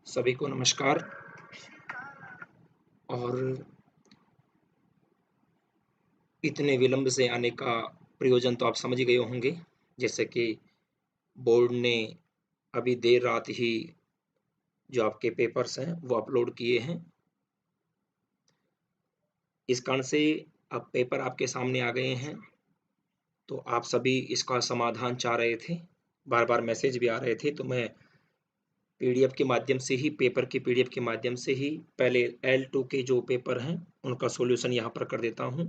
सभी को नमस्कार। और इतने विलंब से आने का प्रयोजन तो आप समझ ही गए होंगे। जैसे कि बोर्ड ने अभी देर रात ही जो आपके पेपर्स हैं वो अपलोड किए हैं। इस कारण से अब पेपर आपके सामने आ गए हैं, तो आप सभी इसका समाधान चाह रहे थे। बार-बार मैसेज भी आ रहे थे, तो मैं पीडीएफ के माध्यम से ही पेपर की पीडीएफ के माध्यम से ही पहले L2 के जो पेपर हैं, उनका सॉल्यूशन यहाँ पर कर देता हूँ।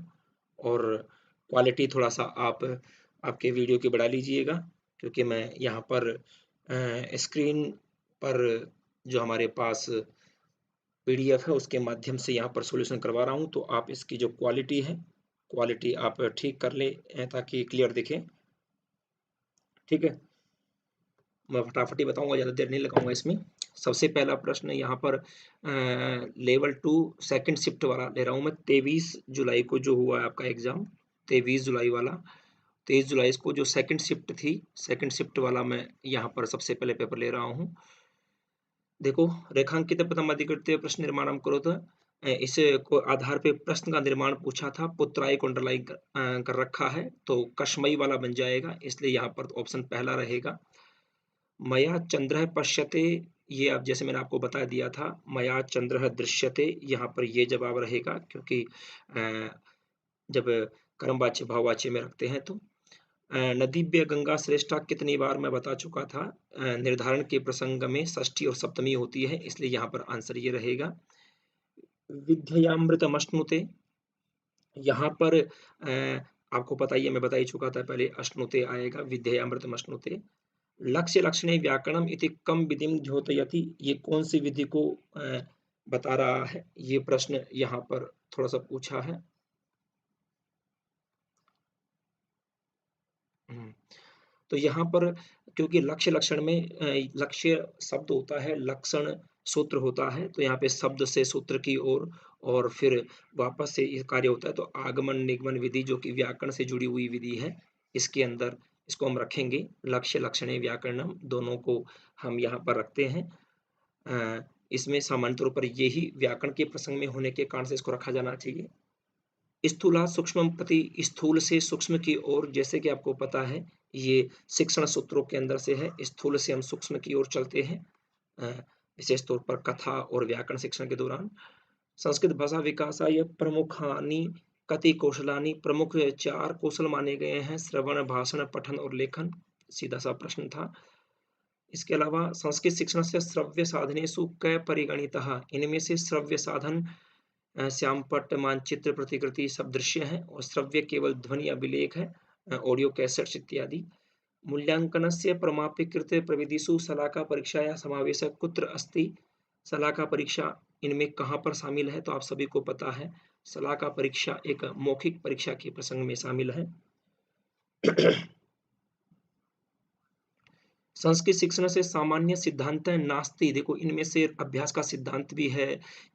और क्वालिटी थोड़ा-सा आप आपके वीडियो की बढ़ा लीजिएगा, क्योंकि मैं यहाँ पर स्क्रीन पर जो हमारे पास पीडीएफ है उसके माध्यम से यहाँ पर सॉल्यूशन करवा रहा हूँ, तो आप इसकी जो क्वालिटी है, क्वालिटी आप ठीक कर लें ताकि क्लियर दिखे। ठीक है? मैं फटाफट ही बताऊँगा, ज़्यादा देर नहीं लगाऊँगा इसमें। सबसे पहला प्रश्न यहाँ पर लेवल 2 सेकंड शिफ्ट वाला ले रहा हूँ मैं। 23 जुलाई को जो हुआ है आपका एग्ज़ाम, 23 जुलाई वाला, 23 जुलाई को जो सेकंड शिफ्ट थी, सेकंड शिफ्ट वाला मैं यहाँ पर सबसे पहले पेपर ले रहा हूँ। देखो, रेखांकित प्रथमाधिकृत्य प्रश्न निर्माणम करोतु। इस को आधार पे प्रश्न का निर्माण पूछा था, पुत्राय को अंडरलाइन कर रखा है, तो कश्मई वाला बन जाएगा, इसलिए यहाँ पर ऑप्शन पहला रहेगा। मया चंद्रः पश्यते, ये अब जैसे मैंने आपको बता दिया था, मया चंद्रः दृश्यते, यहाँ पर ये जवाब रहेगा, क्योंकि जब कर्मवाच्य भाववाच्य में रखते हैं तो। नदीभ्य गंगा श्रेष्ठा कितनी बार मैं बता चुका था। निर्धारण के प्रसंग में षष्ठी और सप्तमी होती है, इसलिए यहाँ पर आंसर ये रहेगा। विद्ययामृतमश्नुते, यहाँ पर आपको पता ही है, मैं बता ही चुका था पहले, अश्नुते आएगा, विद्ययामृतमश्नुते। लक्ष्य लक्षणे व्याकरणम इति कम विधिम द्योतयति, ये कौन सी विधि को बता रहा है, ये प्रश्न यहाँ पर थोड़ा सा पूछा है। तो यहाँ पर क्योंकि लक्ष्य लक्षण में लक्ष्य शब्द होता है, लक्षण सूत्र होता है, तो यहाँ पे शब्द से सूत्र की ओर और फिर वापस से ये कार्य होता है, तो आगमन निगमन विधि जो कि व्याकरण से जुड़ी हुई विधि है, इसके अंदर इसको हम रखेंगे। लक्ष्य लक्षणे व्याकरणम दोनों को हम यहाँ पर रखते हैं। इसमें सामान्य तौर पर यही व्याकरण के प्रसंग में होने के कारण से इसको रखा जाना चाहिए। स्थूला सूक्ष्मम प्रति, स्थूल से सूक्ष्म की ओर, जैसे कि आपको पता है ये शिक्षण सूत्रों के अंदर से है, स्थूल से हम सूक्ष्म की ओर चलते हैं, विशेष तौर पर कथा और व्याकरण शिक्षण के दौरान। संस्कृत भाषा विकासाय प्रमुखानि कति कौशलानि, प्रमुख 4 कौशल माने गए हैं, श्रवण, भाषण, पठन और लेखन। सीधा-सा प्रश्न था। इसके अलावा संस्कृत शिक्षण से श्रव्य साधनेषु क परिगणितः, इनमें से श्रव्य साधन श्यामपट्ट, मानचित्र, प्रतिकृति सब दृश्य हैं, और श्रव्य केवल ध्वनि अभिलेख है, ऑडियो कैसेट्स इत्यादि। मूल्यांकनस्य प्रमापीकृत प्रविधिषु शलाका परीक्षायाः समावेशः कुत्र अस्ति? शलाका परीक्षा इनमें कहाँ पर शामिल है? तो आप सभी को पता है, शलाका परीक्षा एक मौखिक परीक्षा के प्रसंग में शामिल है। संस्कृत शिक्षण से सामान्य सिद्धांत नास्ति, देखो इनमें से अभ्यास का सिद्धांत भी है,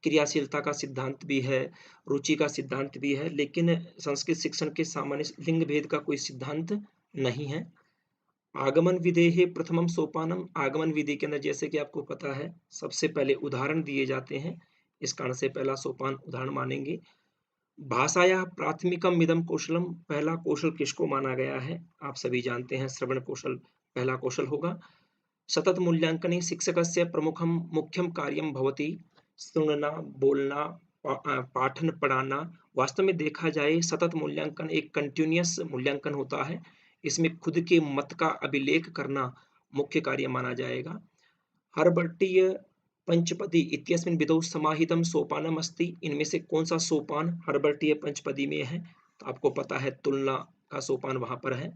क्रियाशीलता का सिद्धांत भी है, रुचि का सिद्धांत भी है, लेकिन संस्कृत शिक्षण के सामान्य लिंग भेद का कोई सिद्धांत नहीं है। आगमन विधेहि प्रथमम सोपानम, आगमन विधि के अंदर जैसे कि आपको पता है सबसे पहले उदाहरण दिए जाते हैं, इस कारण से पहला सोपान उदाहरण मानेंगे। भाषाया प्राथमिकम इदम कौशलम, पहला कौशल किसको माना गया है? आप सभी जानते हैं श्रवण कौशल पहला कौशल होगा। सतत मूल्यांकने शिक्षकस्य प्रमुखम मुख्यम कार्यम भवति, सुनना, बोलना, पाठन, पढ़ाना। वास्तव में देखा जाए सतत मूल्यांकन एक कंटिन्यूअस मूल्यांकन होता है, इसमें खुद के मत का अभिलेख करना मुख्य कार्य माना जाएगा। हर्बटीय पंचपदी इत्यस्मिन् विधौ समाहितं सोपानम अस्ति, इनमें से कौन सा सोपान हर्बटीय पंचपदी में है? तो आपको पता है तुलना का सोपान वहां पर है।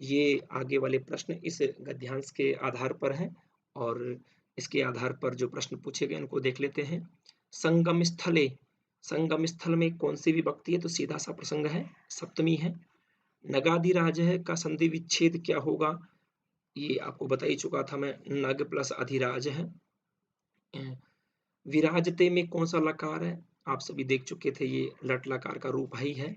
ये आगे वाले प्रश्न इस गद्यांश के आधार पर हैं, और इसके आधार पर जो प्रश्न पूछे गए उनको देख लेते हैं। संगम स्थले, संगम स्थल में कौन सी विभक्ति है? तो सीधा सा प्रसंग है, सप्तमी है। नगाधिराज है का संधि विच्छेद क्या होगा? ये आपको बता ही चुका था मैं, नग प्लस अधिराज है। विराजते में कौन सा लकार है? आप सभी देख चुके थे, ये लट लकार का रूप ही है,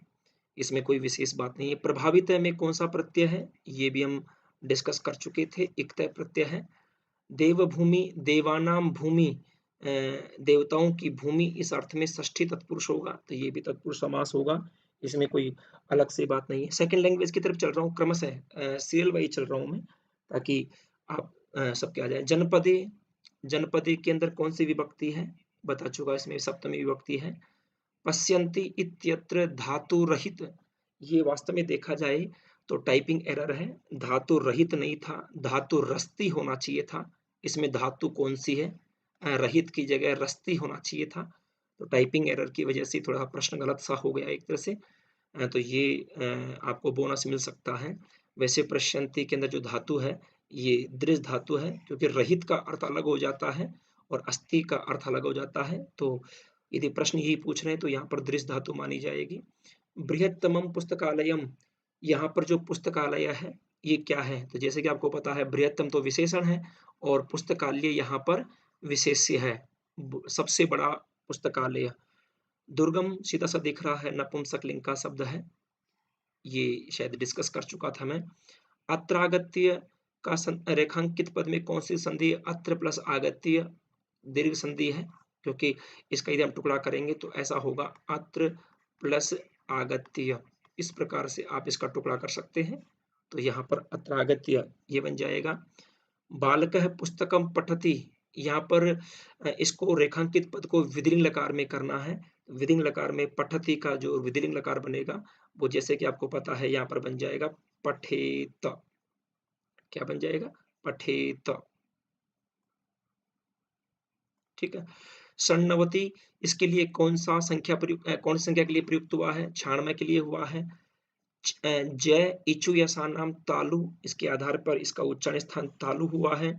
इसमें कोई विशेष बात नहीं है। प्रभावित में कौन सा प्रत्यय है? ये भी हम डिस्कस कर चुके थे, इक्तय प्रत्यय है। देवभूमि, देवानाम भूमि, देवताओं की भूमि, इस अर्थ में षष्ठी तत्पुरुष होगा, तो ये भी तत्पुरुष समास होगा, इसमें कोई अलग से बात नहीं है। सेकंड लैंग्वेज की तरफ चल रहा हूँ क्रमशः, सीरियल वाइज चल रहा हूँ मैं, ताकि आप सबके आ जाए। जनपदे, जनपदे के अंदर कौन सी विभक्ति है, बता चुका, इसमें सप्तमी विभक्ति है। पश्यन्ति इत्यत्र धातु रहित, ये वास्तव में देखा जाए तो टाइपिंग एरर है, धातु रहित नहीं था, धातु रस्ती होना चाहिए था। इसमें धातु कौन सी है, रहित की जगह रस्ती होना चाहिए था, तो टाइपिंग एरर की वजह से थोड़ा प्रश्न गलत सा हो गया एक तरह से, तो ये आपको बोनस मिल सकता है। वैसे पश्यन्ति के अंदर जो धातु है ये दृढ़ धातु है, क्योंकि रहित का अर्थ अलग हो जाता है और अस्थि का अर्थ अलग हो जाता है, तो यदि प्रश्न यही पूछ रहे हैं तो यहाँ पर दृढ़ धातु मानी जाएगी। बृहत्तमम पुस्तकालयम, यहाँ पर जो पुस्तकालय है ये क्या है, तो जैसे कि आपको पता है बृहत्तम तो विशेषण है और पुस्तकालय यहाँ पर विशेष्य है, सबसे बड़ा पुस्तकालय। दुर्गम सीधा सा दिख रहा है, नपुंसकलिंग का शब्द है, ये शायद डिस्कस कर चुका था मैं। अत्रागत्य का रेखांकित पद में कौन सी संधि, अत्र प्लस आगत्य दीर्घ संधि है, क्योंकि इसका यदि हम टुकड़ा करेंगे तो ऐसा होगा अत्र प्लस आगत्य, इस प्रकार से आप इसका टुकड़ा कर सकते हैं, तो यहाँ पर अत्रागत्य ये बन जाएगा। बालकः पुस्तकम पठति, यहाँ पर इसको रेखांकित पद को विधिलिंग लकार में करना है, विधिलिंग लकार में पठति का जो विधिलिंग लकार बनेगा वो जैसे कि आपको पता है यहाँ पर बन जाएगा पठेत, क्या बन जाएगा, पठेत, ठीक है। षण्णवति, इसके लिए कौन सा संख्या प्रयुक्त, कौन सी संख्या के लिए प्रयुक्त हुआ है, 96 के लिए हुआ है। जय इचु या नाम तालु, इसके आधार पर इसका उच्चारण स्थान तालु हुआ है।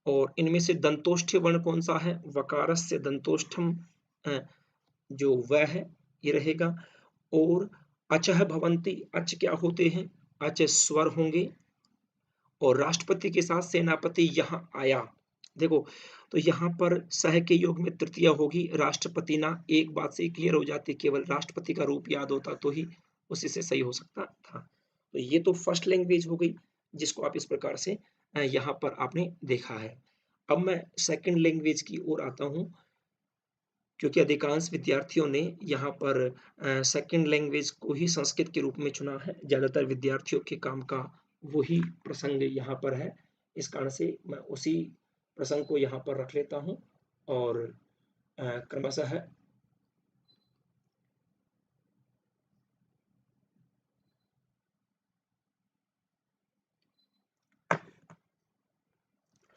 और इनमें से दंतोष्ठ्य वर्ण कौन सा है, वकारस्य दंतोष्ठम जो वह है ये रहेगा। और अचह भवंती, अच क्या होते हैं, अच स्वर होंगे, और राष्ट्रपति के साथ सेनापति यहाँ आया, देखो तो यहाँ पर सह के योग में तृतीया होगी, राष्ट्रपति ना, एक बात से क्लियर हो जाती, केवल राष्ट्रपति का रूप याद होता तो ही उसी से सही हो सकता था। तो ये तो फर्स्ट लैंग्वेज हो गई जिसको आप इस प्रकार से यहाँ पर आपने देखा है। अब मैं सेकंड लैंग्वेज की ओर आता हूँ, क्योंकि अधिकांश विद्यार्थियों ने यहाँ पर सेकंड लैंग्वेज को ही संस्कृत के रूप में चुना है, ज़्यादातर विद्यार्थियों के काम का वही प्रसंग यहाँ पर है, इस कारण से मैं उसी प्रसंग को यहाँ पर रख लेता हूँ और क्रमशः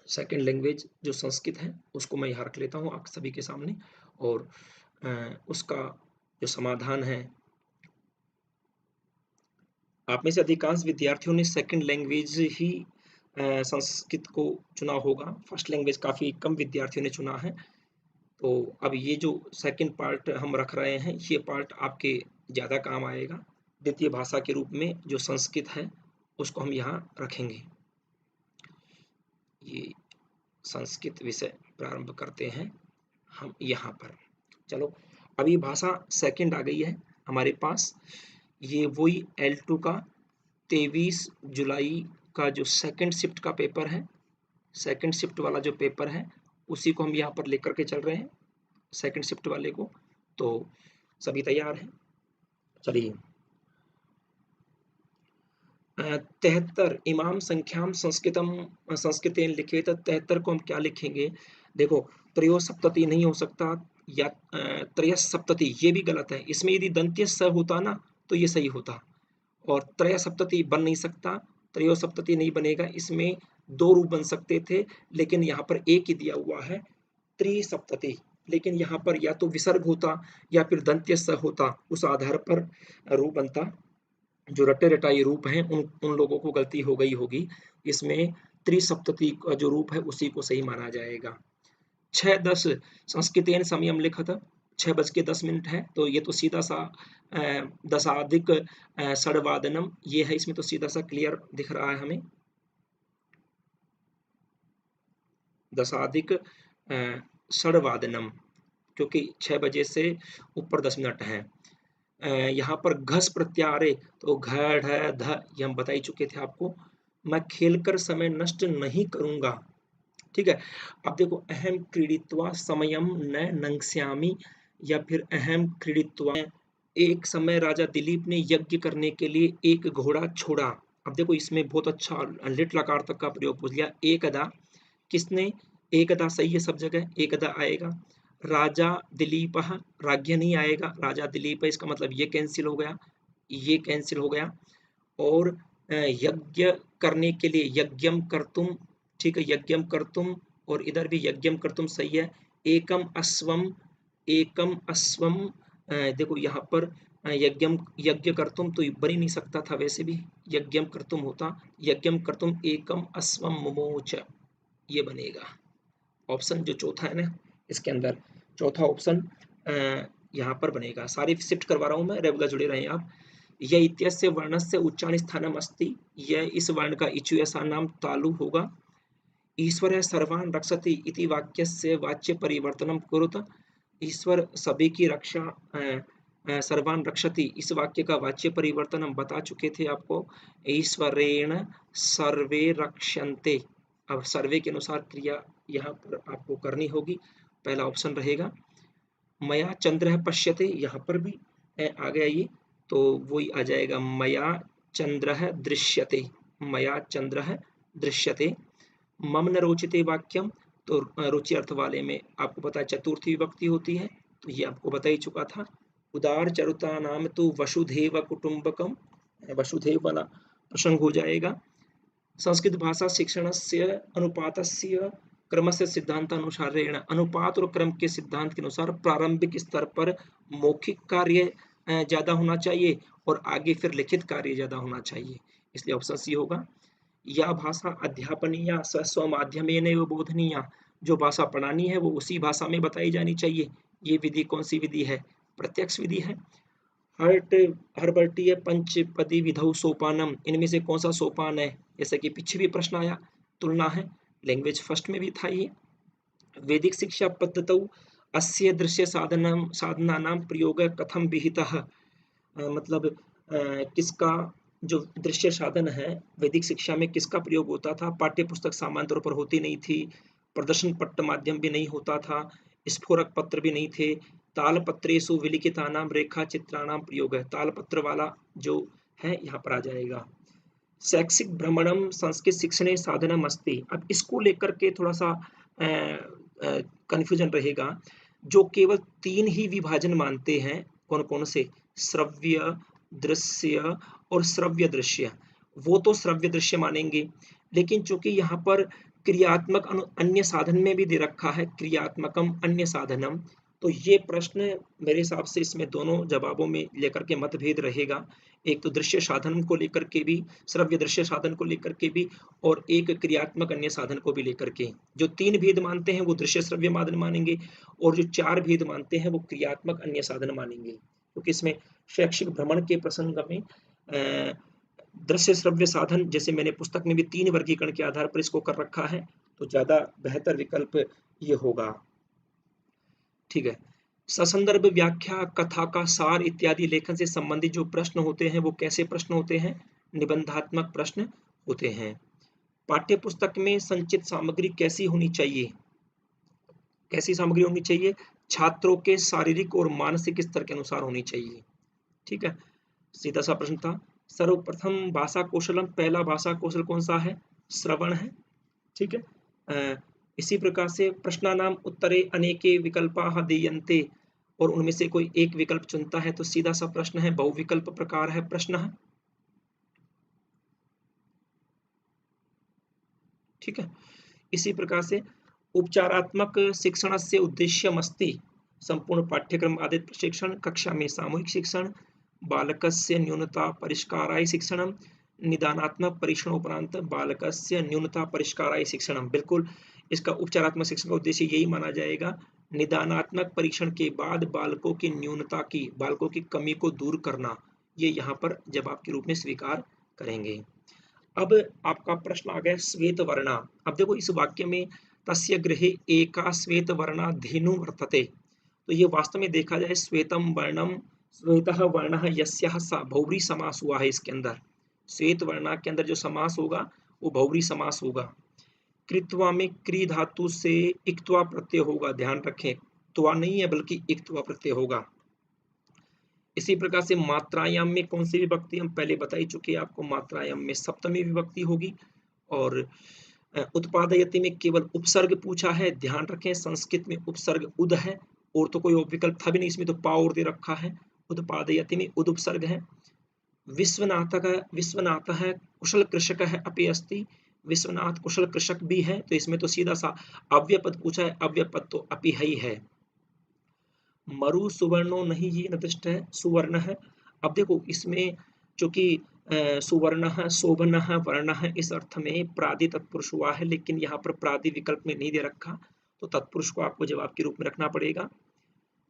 सेकंड लैंग्वेज जो संस्कृत है उसको मैं यहाँ रख लेता हूँ आप सभी के सामने, और उसका जो समाधान है, आप में से अधिकांश विद्यार्थियों ने सेकंड लैंग्वेज ही संस्कृत को चुना होगा, फर्स्ट लैंग्वेज काफ़ी कम विद्यार्थियों ने चुना है। तो अब ये जो सेकंड पार्ट हम रख रहे हैं ये पार्ट आपके ज़्यादा काम आएगा, द्वितीय भाषा के रूप में जो संस्कृत है उसको हम यहाँ रखेंगे। ये संस्कृत विषय प्रारंभ करते हैं हम यहाँ पर। चलो अभी भाषा सेकंड आ गई है हमारे पास, ये वही L2 का 23 जुलाई का जो सेकंड शिफ्ट का पेपर है, सेकंड शिफ्ट वाला जो पेपर है उसी को हम यहाँ पर लेकर के चल रहे हैं, सेकंड शिफ्ट वाले को। तो सभी तैयार हैं, चलिए। 73 इमाम संख्याम संस्कृतम संस्कृतेन लिखेत, 73 को हम क्या लिखेंगे, देखो त्रयोसप्तति नहीं हो सकता, या त्रयसप्तति ये भी गलत है, इसमें यदि दंत्य स होता ना तो ये सही होता, और त्रयसप्तति बन नहीं सकता, त्रयोसप्तति नहीं बनेगा, इसमें दो रूप बन सकते थे लेकिन यहाँ पर एक ही दिया हुआ है त्रिसप्तति, लेकिन यहाँ पर या तो विसर्ग होता या फिर दंत्य स होता, उस आधार पर रूप बनता। जो रटे रटाई रूप हैं उन लोगों को गलती हो गई होगी, इसमें त्रिसप्तति का जो रूप है उसी को सही माना जाएगा। 6:10 संस्कृतेन समयम लिखत, 6:10 है, तो ये तो सीधा सा दशाधिक षड्वादनम ये है, इसमें तो सीधा सा क्लियर दिख रहा है हमें, दशाधिक षड्वादनम, क्योंकि 6 बजे से ऊपर 10 मिनट है। यहाँ पर घस प्रत्यारे, तो घ ढ ध ये हम बता ही चुके थे आपको। मैं खेलकर समय नष्ट नहीं करूंगा, ठीक है। अब देखो, अहम क्रीडित्वा समयम न नंग्स्यामि, या फिर अहम क्रीडित्वा, एक समय राजा दिलीप ने यज्ञ करने के लिए एक घोड़ा छोड़ा। अब देखो इसमें बहुत अच्छा लिट लकार तक का प्रयोग पूछ लिया। एकदा, किसने, एकदा सही है सब जगह, एकदा आएगा। राजा दिलीप, राज्ञ नहीं आएगा, राजा दिलीप है, इसका मतलब ये कैंसिल हो गया, ये कैंसिल हो गया। और यज्ञ करने के लिए यज्ञम कर्तुम, ठीक है, यज्ञम कर्तुम, और इधर भी यज्ञम कर्तुम सही है। एकम अश्वम, एकम अश्वम, देखो यहाँ पर यज्ञम, यज्ञ कर्तुम तो बन ही नहीं सकता था, वैसे भी यज्ञम कर्तुम होता, यज्ञम कर्तुम एकम अश्वम मुमोच, ये बनेगा ऑप्शन जो चौथा है ना इसके अंदर, चौथा ऑप्शन यहाँ पर बनेगा। सारी शिफ्ट करवा रहा हूँ मैं, रेगुलर जुड़े रहे आप। यह इत्यस्य वर्णस्य उच्चारण स्थानम अस्ति, यह इस वर्ण का इचु ऐसा नाम तालु होगा। ईश्वर सर्वान् रक्षति इति वाक्यस्य वाच्य परिवर्तनम कुरुत, ईश्वर सभी की रक्षा, सर्वान् रक्षति इस वाक्य का वाच्य परिवर्तन हम बता चुके थे आपको। ईश्वरेण सर्वे रक्षन्ते, अब सर्वे के अनुसार क्रिया यहाँ पर आपको करनी होगी। पहला ऑप्शन रहेगा। मया चंद्र पश्यते, यहाँ पर भी आ गया ये, तो वही आ जाएगा, मया चंद्र दृश्यते, मया चंद्र दृश्यते। मम न रोचते वाक्यम, तो रुचि अर्थ वाले में आपको पता है चतुर्थी विभक्ति होती है, तो ये आपको बता ही चुका था। उदार चरुता नाम तो वसुधैव कुटुंबकम, वसुधैव वाला प्रसंग हो जाएगा। संस्कृत भाषा शिक्षणस्य अनुपातस्य क्रमस्य सिद्धांतानुसारेण, अनुपात और क्रम के सिद्धांत के अनुसार प्रारंभिक स्तर पर मौखिक कार्य ज्यादा होना चाहिए और आगे फिर लिखित कार्य ज्यादा होना चाहिए, इसलिए ऑप्शन सी होगा। या भाषा अध्यापनीय स्व माध्यमेन बोधनीय, जो भाषा पढ़ानी है वो उसी भाषा में बताई जानी चाहिए। ये विधि कौन सी विधि है? प्रत्यक्ष विधि है। हर्ट हर्बर्टीय पंचपदी विधौ सोपानम, इनमें से कौन सा सोपान है? जैसे कि पीछे भी प्रश्न आया, तुलना है, लैंग्वेज फर्स्ट में भी था ये। वैदिक शिक्षा पद्धतौ अस्य दृश्य साधनम साधनानाम प्रयोग कथम विहितः, मतलब किसका जो दृश्य साधन है वैदिक शिक्षा में किसका प्रयोग होता था? पाठ्य पुस्तक सामान्य तौर पर होती नहीं थी, प्रदर्शन पट्ट माध्यम भी नहीं होता था, स्फोरक पत्र भी नहीं थे, तालपत्रेषु विलिखितानाम रेखा चित्राणाम प्रयोग है, तालपत्र वाला जो है यहाँ पर आ जाएगा। शैक्षिक भ्रमणम संस्कृत शिक्षणे साधनम अस्ति, अब इसको लेकर के थोड़ा सा कंफ्यूजन रहेगा। जो केवल 3 ही विभाजन मानते हैं, कौन कौन से? श्रव्य, दृश्य और श्रव्य दृश्य, वो तो श्रव्य दृश्य मानेंगे, लेकिन चूंकि यहाँ पर क्रियात्मक अन्य साधन में भी दे रखा है, क्रियात्मकम अन्य साधनम, तो ये प्रश्न मेरे हिसाब से इसमें दोनों जवाबों में लेकर के मतभेद रहेगा। एक तो दृश्य साधन को लेकर के भी, श्रव्य दृश्य साधन को लेकर के भी, और एक क्रियात्मक अन्य साधन को भी लेकर के। जो 3 भेद मानते हैं वो दृश्य श्रव्य माधन मानेंगे, और जो 4 भेद मानते हैं वो क्रियात्मक अन्य साधन मानेंगे, क्योंकि इसमें शैक्षिक भ्रमण के प्रसंग में दृश्य श्रव्य साधन, जैसे मैंने पुस्तक में भी 3 वर्गीकरण के आधार पर इसको कर रखा है, तो ज्यादा बेहतर विकल्प ये होगा। ठीक है। ससंदर्भ व्याख्या, कथा का सार इत्यादि लेखन से संबंधित जो प्रश्न होते हैं वो कैसे प्रश्न होते हैं? निबंधात्मक प्रश्न होते हैं। पाठ्य पुस्तक में संचित सामग्री कैसी होनी चाहिए? कैसी सामग्री होनी चाहिए? छात्रों के शारीरिक और मानसिक स्तर के अनुसार होनी चाहिए। ठीक है, सीधा सा प्रश्न था। सर्वप्रथम भाषा कौशलम, पहला भाषा कौशल कौन सा है? श्रवण है। ठीक है। इसी प्रकार से प्रश्नानाम उत्तरे अनेके विकल्पाः दीयन्ते, और उनमें से कोई एक विकल्प चुनता है, तो सीधा सा प्रश्न है, बहुविकल्प प्रकार है प्रश्न है। ठीक है। इसी प्रकार से उपचारात्मक शिक्षणस्य उद्देश्यमस्ति संपूर्ण पाठ्यक्रम आधारित प्रशिक्षण, कक्षा में सामूहिक शिक्षण, बालकस्य न्यूनता परिष्काराय शिक्षणम, निदानात्मक परीक्षणोपरांत बालकस्य न्यूनता परिष्काराय शिक्षणम। बिल्कुल, इसका उपचारात्मक शिक्षण का उद्देश्य यही माना जाएगा, निदानात्मक परीक्षण के बाद बालकों की न्यूनता की, बालकों की कमी को दूर करना, ये यहाँ पर जवाब के रूप में स्वीकार करेंगे। अब आपका प्रश्न आ गया श्वेत वर्णा। अब देखो इस वाक्य में तस्य गृहे एका श्वेत वर्णा धेनु वर्तते, तो ये वास्तव में देखा जाए श्वेतम वर्णम, श्वेतः वर्णः यस्याः सा बहुव्रीहि समास हुआ है इसके अंदर। श्वेत वर्णा के अंदर जो समास होगा वो बहुव्रीहि समास होगा। कृत्वा में क्री धातु से इक्त्वा प्रत्यय होगा, ध्यान रखें, त्वा नहीं है बल्कि इक्त्वा प्रत्यय होगा। इसी प्रकार से मात्रायाम में कौन सी विभक्ति हम पहले बता ही चुके हैं आपको, मात्रायाम में सप्तमी विभक्ति होगी। और उत्पादयति में केवल उपसर्ग पूछा है, ध्यान रखें संस्कृत में उपसर्ग उद है, और तो कोई विकल्प था भी नहीं, इसमें तो पा और दे रखा है। उत्पादयति में उद उपसर्ग है। विश्वनाथ है कुशल कृषक है अपि अस्ति, विश्वनाथ कुशल कृषक भी है, तो इसमें तो सीधा सा अव्यपद पूछा है, अव्यपद तो अपि ही है। मरु सुवर्णो नहीं ये निर्दिष्ट है, सुवर्ण है। अब देखो इसमें चूंकि सुवर्ण है, शोभन है, वर्ण है, इस अर्थ में प्रादि तत्पुरुष हुआ है, लेकिन यहाँ पर प्रादि विकल्प में नहीं दे रखा, तो तत्पुरुष को आपको जवाब के रूप में रखना पड़ेगा।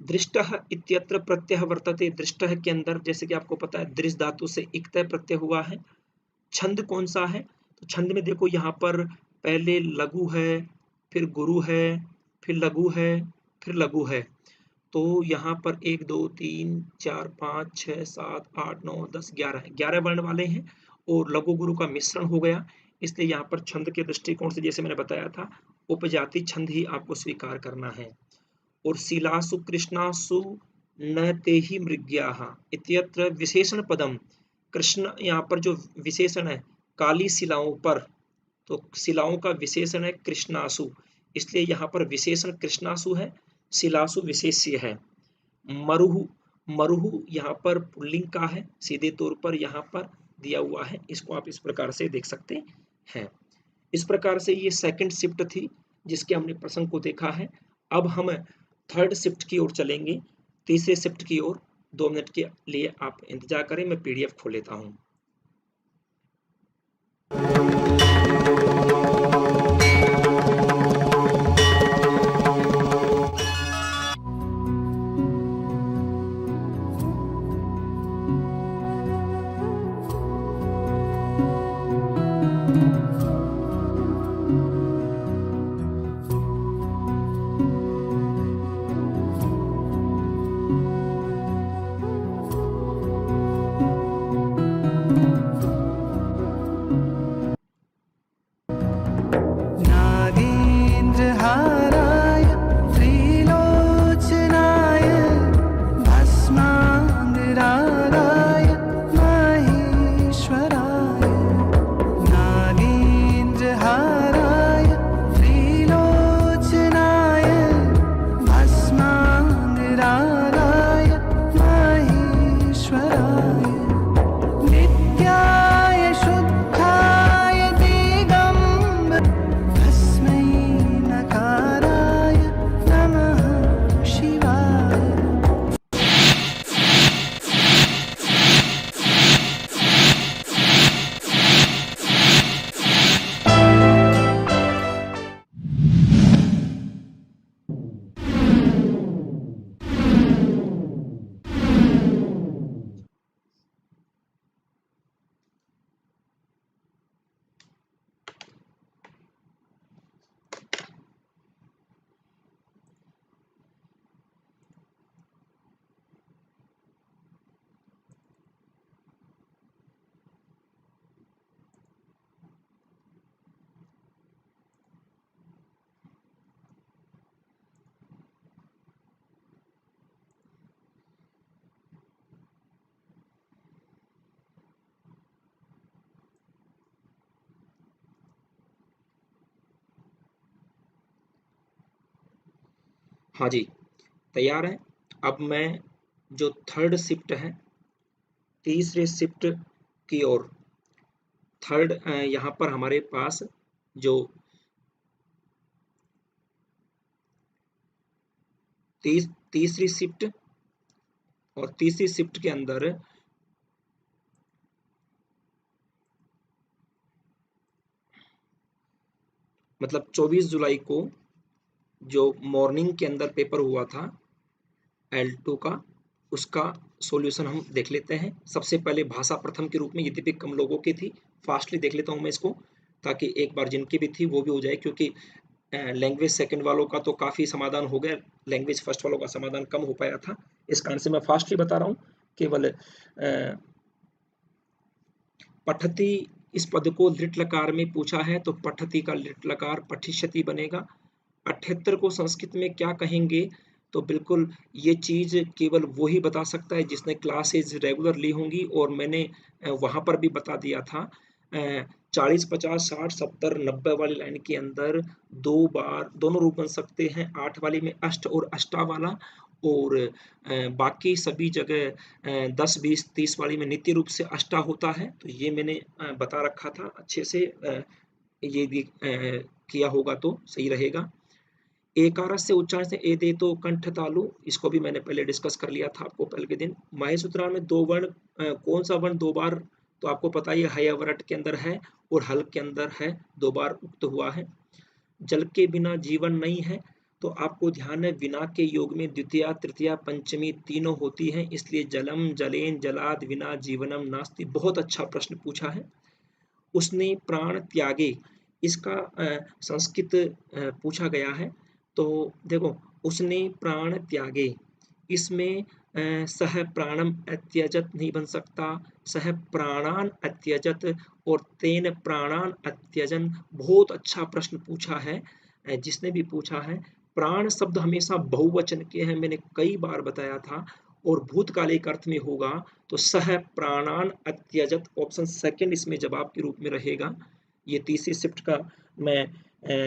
दृष्टः इत्यत्र प्रत्यय वर्तते, दृष्टः के अंदर जैसे कि आपको पता है दृष्ट धातु से इक्तय प्रत्यय हुआ है। छंद कौन सा है, तो छंद में देखो यहाँ पर पहले लघु है, फिर गुरु है, फिर लघु है, फिर लघु है, तो यहाँ पर 1 2 3 4 5 6 7 8 9 10 11 वर्ण वाले हैं, और लघु गुरु का मिश्रण हो गया, इसलिए यहाँ पर छंद के दृष्टिकोण से जैसे मैंने बताया था उपजाति छंद ही आपको स्वीकार करना है। और शिलासु कृष्णासु न ते ही मृग्याः इत्यत्र विशेषण पदम, कृष्ण यहाँ पर जो विशेषण है काली शिलाओं पर, तो शिलाओं का विशेषण है कृष्णासु, इसलिए यहाँ पर विशेषण कृष्णासु है, शिलासु विशेष्य है। मरुहु, मरुहु यहाँ पर पुल्लिंग का है, सीधे तौर पर यहाँ पर दिया हुआ है, इसको आप इस प्रकार से देख सकते हैं। इस प्रकार से ये सेकंड शिफ्ट थी जिसके हमने प्रसंग को देखा है। अब हम थर्ड शिफ्ट की ओर चलेंगे, तीसरे शिफ्ट की ओर। 2 मिनट के लिए आप इंतजार करें, मैं पीडीएफ खोल लेता हूँ। हाँ जी, तैयार है। अब मैं जो थर्ड शिफ्ट है, तीसरे शिफ्ट की ओर, थर्ड यहाँ पर हमारे पास जो तीसरी शिफ्ट और तीसरी शिफ्ट के अंदर मतलब 24 जुलाई को जो मॉर्निंग के अंदर पेपर हुआ था L2 का, उसका सॉल्यूशन हम देख लेते हैं। सबसे पहले भाषा प्रथम के रूप में, यद्यपि कम लोगों की थी, फास्टली देख लेता हूं मैं इसको, ताकि एक बार जिनकी भी थी वो भी हो जाए, क्योंकि लैंग्वेज सेकंड वालों का तो काफ़ी समाधान हो गया, लैंग्वेज फर्स्ट वालों का समाधान कम हो पाया था, इस कारण से मैं फास्टली बता रहा हूँ। केवल पठती इस पद को लिट लकार में पूछा है तो पठति का लिट लकार पठिष्यति बनेगा। 78 को संस्कृत में क्या कहेंगे? तो बिल्कुल ये चीज केवल वो ही बता सकता है जिसने क्लासेज रेगुलर ली होंगी, और मैंने वहां पर भी बता दिया था। 40, 50, 60, 70, 90 वाली लाइन के अंदर दो बार दोनों रूप बन सकते हैं। 8 वाली में अष्ट और अष्टा वाला, और बाकी सभी जगह 10, 20, 30 वाली में नित्य रूप से अष्टा होता है। तो ये मैंने बता रखा था अच्छे से। ये भी किया होगा तो सही रहेगा। एकार से उच्चारण से ए दे तो कंठ तालु, इसको भी मैंने पहले डिस्कस कर लिया था आपको पहले के दिन। महेसूत्राण में दो वर्ण, कौन सा वर्ण दो बार? तो आपको पता ही है, हयवरट के अंदर है और हल के अंदर है, दो बार उक्त हुआ है। जल के बिना जीवन नहीं है, तो आपको ध्यान है विना के योग में द्वितीया तृतीया पंचमी तीनों होती हैं, इसलिए जलम जलेन जलाद विना जीवनम नास्ति। बहुत अच्छा प्रश्न पूछा है। उसने प्राण त्यागे, इसका संस्कृत पूछा गया है। तो देखो, उसने प्राण त्यागे, इसमें सह प्राणम अत्यजत नहीं बन सकता, सह प्राणान अत्यजत और तेन प्राणान अत्यजन। बहुत अच्छा प्रश्न पूछा है जिसने भी पूछा है। प्राण शब्द हमेशा बहुवचन के हैं, मैंने कई बार बताया था, और भूतकालिक अर्थ में होगा तो सह प्राणान अत्यजत, ऑप्शन सेकंड इसमें जवाब के रूप में रहेगा। ये तीसरी शिफ्ट का मैं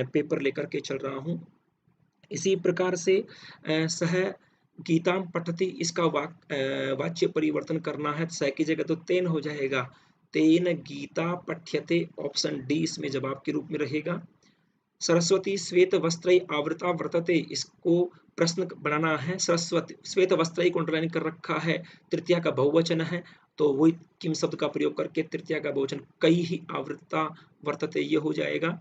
पेपर लेकर के चल रहा हूँ। इसी प्रकार से सह गीताम पठति, इसका वाच्य परिवर्तन करना है, सह की जगह तो तेन हो जाएगा, तेन गीता पठ्यते, ऑप्शन डी इसमें जवाब के रूप में रहेगा। सरस्वती श्वेत वस्त्र आवृता वर्तते, इसको प्रश्न बनाना है। सरस्वती श्वेत वस्त्र को अंडरलाइन कर रखा है, तृतीया का बहुवचन है, तो वही किम शब्द का प्रयोग करके तृतीया का बहुवचन कई ही आवृता वर्तते ये हो जाएगा।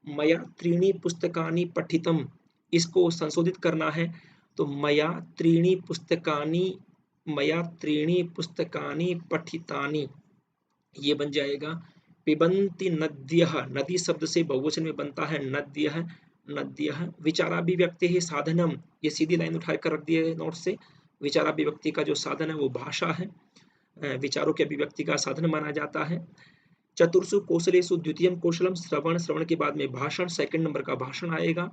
मया त्रीणि पुस्तकानि पठितम, इसको संशोधित करना है, तो मया त्रीणि पुस्तकानि, मया त्रीणि पुस्तकानि पठितानि ये बन जाएगा। पिबन्ति नद्यः, नदी शब्द से बहुवचन में बनता है नद्यः, नद्यः। विचाराभिव्यक्ति है साधनम, ये सीधी लाइन उठा कर रख दिए नोट से। विचाराभिव्यक्ति का जो साधन है वो भाषा है, विचारों के अभिव्यक्ति का साधन माना जाता है। चतुर्षु कौशलेषु द्वितीयम कौशलम श्रवण, श्रवण के बाद में भाषण, सेकंड नंबर का भाषण आएगा।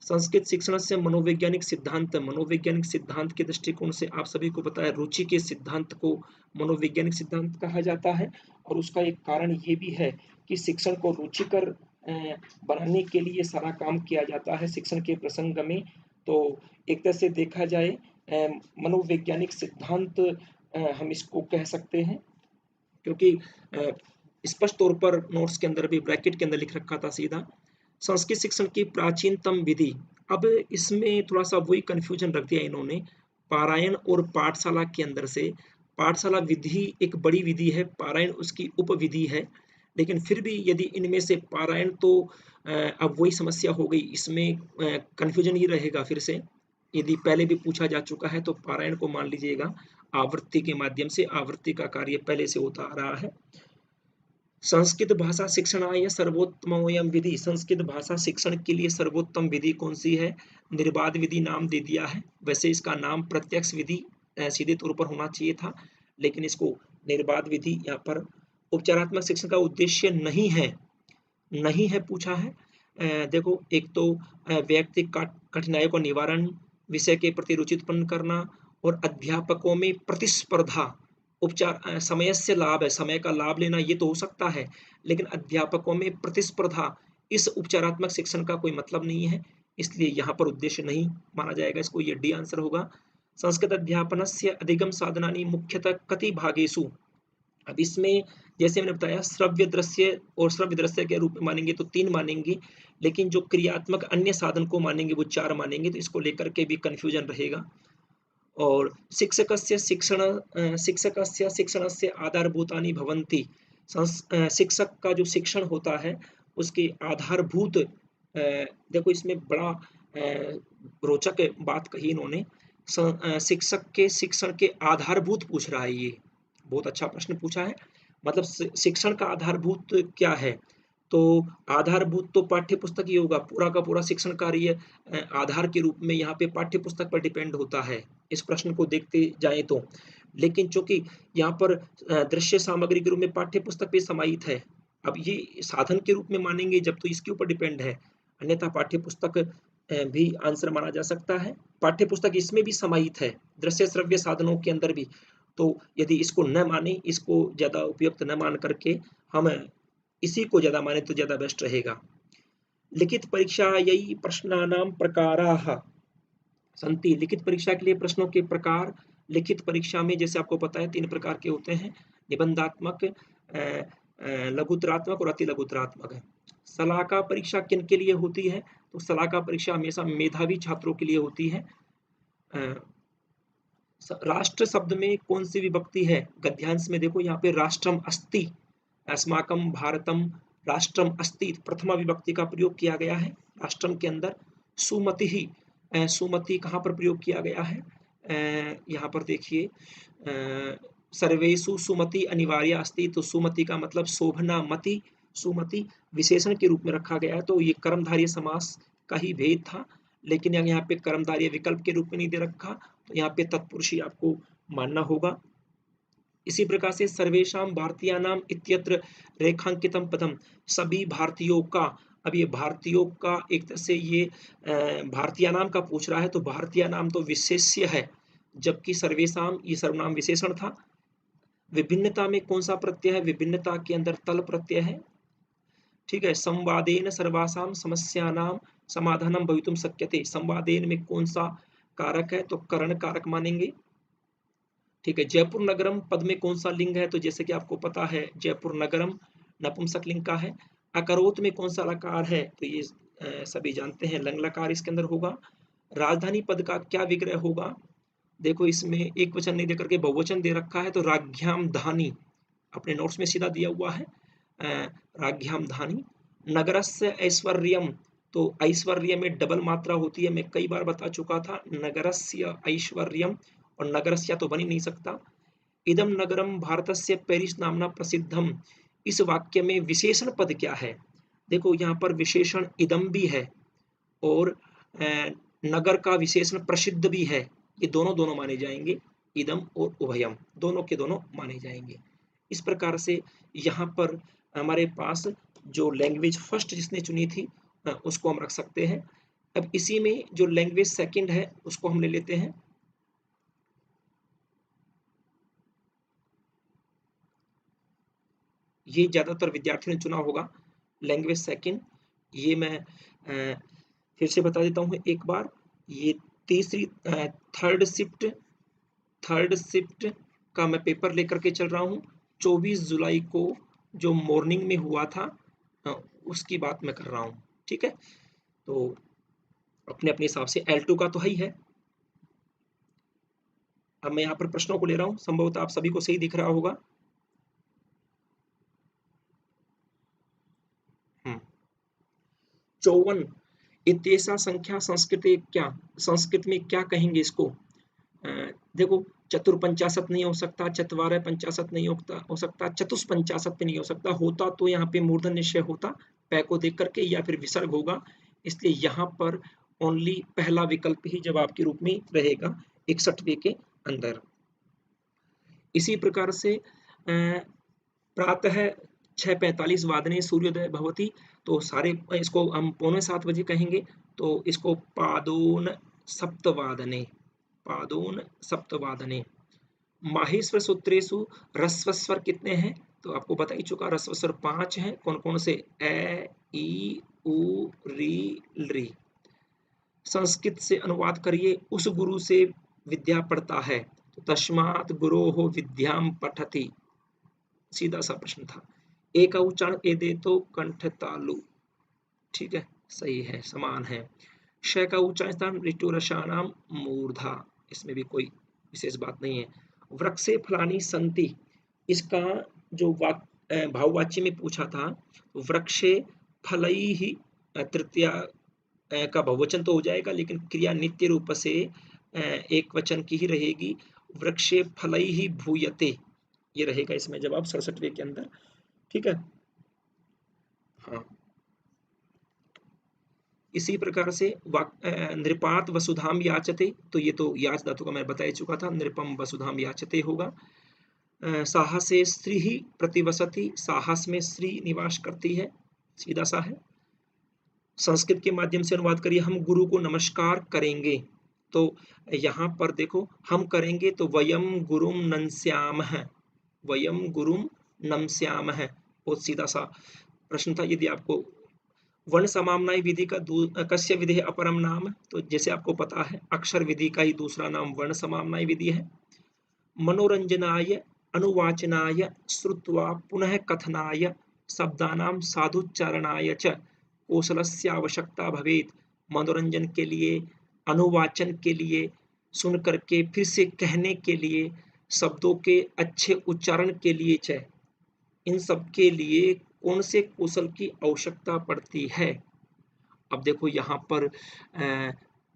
संस्कृत शिक्षण से मनोवैज्ञानिक सिद्धांत, मनोवैज्ञानिक सिद्धांत के दृष्टिकोण से आप सभी को पता है रुचि के सिद्धांत को मनोवैज्ञानिक सिद्धांत कहा जाता है। और उसका एक कारण ये भी है कि शिक्षण को रुचिकर बनाने के लिए सारा काम किया जाता है शिक्षण के प्रसंग में। तो एक तरह से देखा जाए मनोवैज्ञानिक सिद्धांत हम इसको कह सकते हैं, क्योंकि स्पष्ट तौर पर नोट्स के अंदर भी ब्रैकेट के अंदर लिख रखा था सीधा। संस्कृत शिक्षण की प्राचीनतम विधि, अब इसमें थोड़ा सा वही कंफ्यूजन रख दिया इन्होंने, पारायण और पाठशाला के अंदर से। पाठशाला विधि एक बड़ी विधि है, पारायण उसकी उपविधि है, लेकिन फिर भी यदि इनमें से पारायण, तो अब वही समस्या हो गई, इसमें कंफ्यूजन ही रहेगा फिर से। यदि पहले भी पूछा जा चुका है तो पारायण को मान लीजिएगा, आवृत्ति के माध्यम से, आवृत्ति का कार्य पहले से होता आ रहा है। संस्कृत भाषा शिक्षणाय सर्वोत्तमोयम विधि, संस्कृत भाषा शिक्षण के लिए सर्वोत्तम विधि कौन सी है? निर्बाध विधि नाम दे दिया है। वैसे इसका नाम प्रत्यक्ष विधि सीधे तौर पर होना चाहिए था, लेकिन इसको निर्बाध विधि यहाँ पर। उपचारात्मक शिक्षण का उद्देश्य नहीं है, नहीं है पूछा है। देखो, एक तो व्यक्ति कठिनाइयों का निवारण, विषय के प्रति रुचि उत्पन्न करना, और अध्यापकों में प्रतिस्पर्धा। उपचार समय से लाभ है, समय का लाभ लेना ये तो हो सकता है, लेकिन अध्यापकों में प्रतिस्पर्धा, इस उपचारात्मक शिक्षण का कोई मतलब नहीं है, इसलिए यहाँ पर उद्देश्य नहीं माना जाएगा इसको, ये डी आंसर होगा। संस्कृत अध्यापनस्य अधिगम साधनानि मुख्यतः कति भागेषु, अब इसमें जैसे मैंने बताया श्रव्य दृश्य और श्रव्य दृश्य के रूप में मानेंगे तो 3 मानेंगे, लेकिन जो क्रियात्मक अन्य साधन को मानेंगे वो 4 मानेंगे, तो इसको लेकर के भी कंफ्यूजन रहेगा। और शिक्षकस्य शिक्षणस्य आधारभूतानि भवन्ति, शिक्षक का जो शिक्षण होता है उसके आधारभूत, देखो इसमें बड़ा रोचक बात कही इन्होंने, शिक्षक के शिक्षण के आधारभूत पूछ रहा है, ये बहुत अच्छा प्रश्न पूछा है। मतलब शिक्षण का आधारभूत क्या है? तो आधारभूत तो पाठ्य पुस्तक ही होगा, पूरा का पूरा शिक्षण कार्य आधार के रूप में यहाँ पे पाठ्य पुस्तक पर डिपेंड होता है, इस प्रश्न को देखते जाए तो। लेकिन चूंकि यहाँ पर दृश्य सामग्री के रूप में पाठ्य पुस्तक भी समाहित है, अब ये साधन के रूप में मानेंगे जब तो इसके ऊपर डिपेंड है, अन्यथा पाठ्य पुस्तक भी आंसर माना जा सकता है। पाठ्य पुस्तक इसमें भी समाहित है, दृश्य श्रव्य साधनों के अंदर भी। तो यदि इसको न माने, इसको ज्यादा उपयुक्त न मान करके हम इसी को ज्यादा माने तो ज्यादा बेस्ट रहेगा। लिखित परीक्षा यही प्रश्नानां प्रकाराः सन्ति। लिखित परीक्षा के लिए प्रश्नों के प्रकार, लिखित परीक्षा में जैसे आपको पता है 3 प्रकार के होते हैं, निबंधात्मक, लघुत्तरात्मक और अति लघुत्तरात्मक है। सलाहकार परीक्षा किन के लिए होती है? तो सलाहकार परीक्षा हमेशा मेधावी छात्रों के लिए होती है। राष्ट्र शब्द में कौन सी विभक्ति है? गद्यांश में देखो यहाँ पे राष्ट्रम अस्ति, अस्माकं भारतम राष्ट्रम अस्ति, प्रथमा विभक्ति का प्रयोग किया गया है राष्ट्रम के अंदर। सुमति ही, सुमति कहाँ पर प्रयोग किया गया है? यहाँ पर देखिए, सर्वेषु सुमति अनिवार्य अस्ति, तो सुमति का मतलब शोभना मति, सुमति विशेषण के रूप में रखा गया है, तो ये कर्मधारय समास का ही भेद था, लेकिन यहाँ पे कर्मधारय विकल्प के रूप में नहीं दे रखा, तो यहाँ पे तत्पुरुष ही आपको मानना होगा। इसी प्रकार से सर्वेषां भारतीयानां इत्यत्र रेखांकितम पदम, सभी भारतीयों का। अब ये भारतीयों का एक तरह से ये भारतीयानाम का पूछ रहा है, तो भारतीयानाम तो विशेष्य है, जबकि सर्वेषां ये सर्वनाम विशेषण था। विभिन्नता में कौन सा प्रत्यय है? विभिन्नता के अंदर तल प्रत्यय है, ठीक है। संवादेन सर्वासाम समस्यानां समाधानम भवितुम शक्यते, संवादेन में कौन सा कारक है? तो करण कारक मानेंगे, ठीक है। जयपुर नगरम पद में कौन सा लिंग है? तो जैसे कि आपको पता है जयपुर नगरम नपुंसक लिंग का है। अकरोत में कौन सा लकार है? तो ये सभी जानते हैं लंग लकार इसके अंदर होगा। राजधानी पद का क्या विग्रह होगा? देखो इसमें एक वचन नहीं देकर के बहुवचन दे रखा है, तो राज्ञाम धानी, अपने नोट्स में सीधा दिया हुआ है राज्ञाम धानी। नगरस्य ऐश्वर्यम, तो ऐश्वर्य में डबल मात्रा होती है, मैं कई बार बता चुका था, नगरस्य ऐश्वर्यम और नगरस्य तो बन ही नहीं सकता। इदम नगरम भारतस्य पेरिस नामना प्रसिद्धम, इस वाक्य में विशेषण पद क्या है? देखो यहाँ पर विशेषण इदम भी है और नगर का विशेषण प्रसिद्ध भी है, ये दोनों दोनों माने जाएंगे, इदम और उभयम दोनों के दोनों माने जाएंगे। इस प्रकार से यहाँ पर हमारे पास जो लैंग्वेज फर्स्ट जिसने चुनी थी उसको हम रख सकते हैं। अब इसी में जो लैंग्वेज सेकंड है उसको हम ले लेते हैं। ये ज्यादातर विद्यार्थियों ने चुना होगा लैंग्वेज सेकंड। ये मैं फिर से बता देता हूँ एक बार, ये तीसरी थर्ड शिफ्ट का मैं पेपर लेकर के चल रहा हूँ। 24 जुलाई को जो मॉर्निंग में हुआ था उसकी बात मैं कर रहा हूँ, ठीक है। तो अपने अपने हिसाब से L2 का तो है ही है। अब मैं यहाँ पर प्रश्नों को ले रहा हूँ, संभवतः आप सभी को सही दिख रहा होगा। 54 इत्येषा संख्या संस्कृत में क्या कहेंगे इसको? देखो चतुर्पंचाशत नहीं हो सकता, चत्वारः पंचाशत नहीं हो सकता, चतुष्पंचाशत भी नहीं हो सकता, होता तो यहाँ पे मूर्धन्य निश्चय होता पै को देख करके, या फिर विसर्ग होगा, इसलिए यहाँ पर ओनली पहला विकल्प ही जवाब के रूप में रहेगा 61वें के अंदर। इसी प्रकार से प्रातः 6:45 वादने सूर्योदय भवति, तो सारे इसको हम 6:45 बजे कहेंगे, तो इसको पादोन सप्तवादने, पादोन सप्तवादने। माहेश्वर सूत्रेषु ह्रस्व कितने हैं? तो आपको बता ही चुका, ह्रस्व स्वर 5 हैं। कौन कौन से? ए, ई, उ, री, री। संस्कृत से अनुवाद करिए, उस गुरु से विद्या पढ़ता है, तो तस्मात् गुरोः विद्याम पठति, सीधा सा प्रश्न था। एक उच्चारण ए दे तो कंठ तालु, ठीक है, सही है, समान है। श का उच्चारण स्थान ऋतुरसानाम मूर्धा, इसमें भी कोई विशेष बात नहीं है। वृक्षे फलानी संति, इसका जो भाववाच्य में पूछा था, वृक्षे फलैहि तृतीया का बहुवचन तो हो जाएगा, लेकिन क्रिया नित्य रूप से एक वचन की ही रहेगी। वृक्षे फलैहि भूयते, ये रहेगा इसमें जवाब 67वें के अंदर, ठीक है। हाँ, इसी प्रकार से नृपात वसुधाम याचते, तो ये तो याच धातु का मैं बता ही चुका था, नृपम वसुधाम याचते होगा। साहसे स्त्री ही प्रतिवसति, साहस में स्त्री निवास करती है, सीधा सा है। संस्कृत के माध्यम से अनुवाद करिए, हम गुरु को नमस्कार करेंगे। तो यहाँ पर देखो, हम करेंगे तो वयम गुरुम नंस्यामः, वयम गुरुम नमस्यामः, बहुत सीधा सा प्रश्न था। यदि आपको वर्ण समामनाय विधि का कस्य विधि अपरम नाम, तो जैसे आपको पता है अक्षर विधि का ही दूसरा नाम वर्ण समामनाय विधि है। मनोरंजनाय अनुवाचनाय श्रुत्वा पुनः कथनाय शब्दानां साधुच्चारणाय च कौशलस्य आवश्यकता भवेत्। मनोरंजन के लिए, अनुवाचन के लिए, सुन करके फिर से कहने के लिए, शब्दों के अच्छे उच्चारण के लिए च, इन सब के लिए कौन से कौशल की आवश्यकता पड़ती है। अब देखो यहाँ पर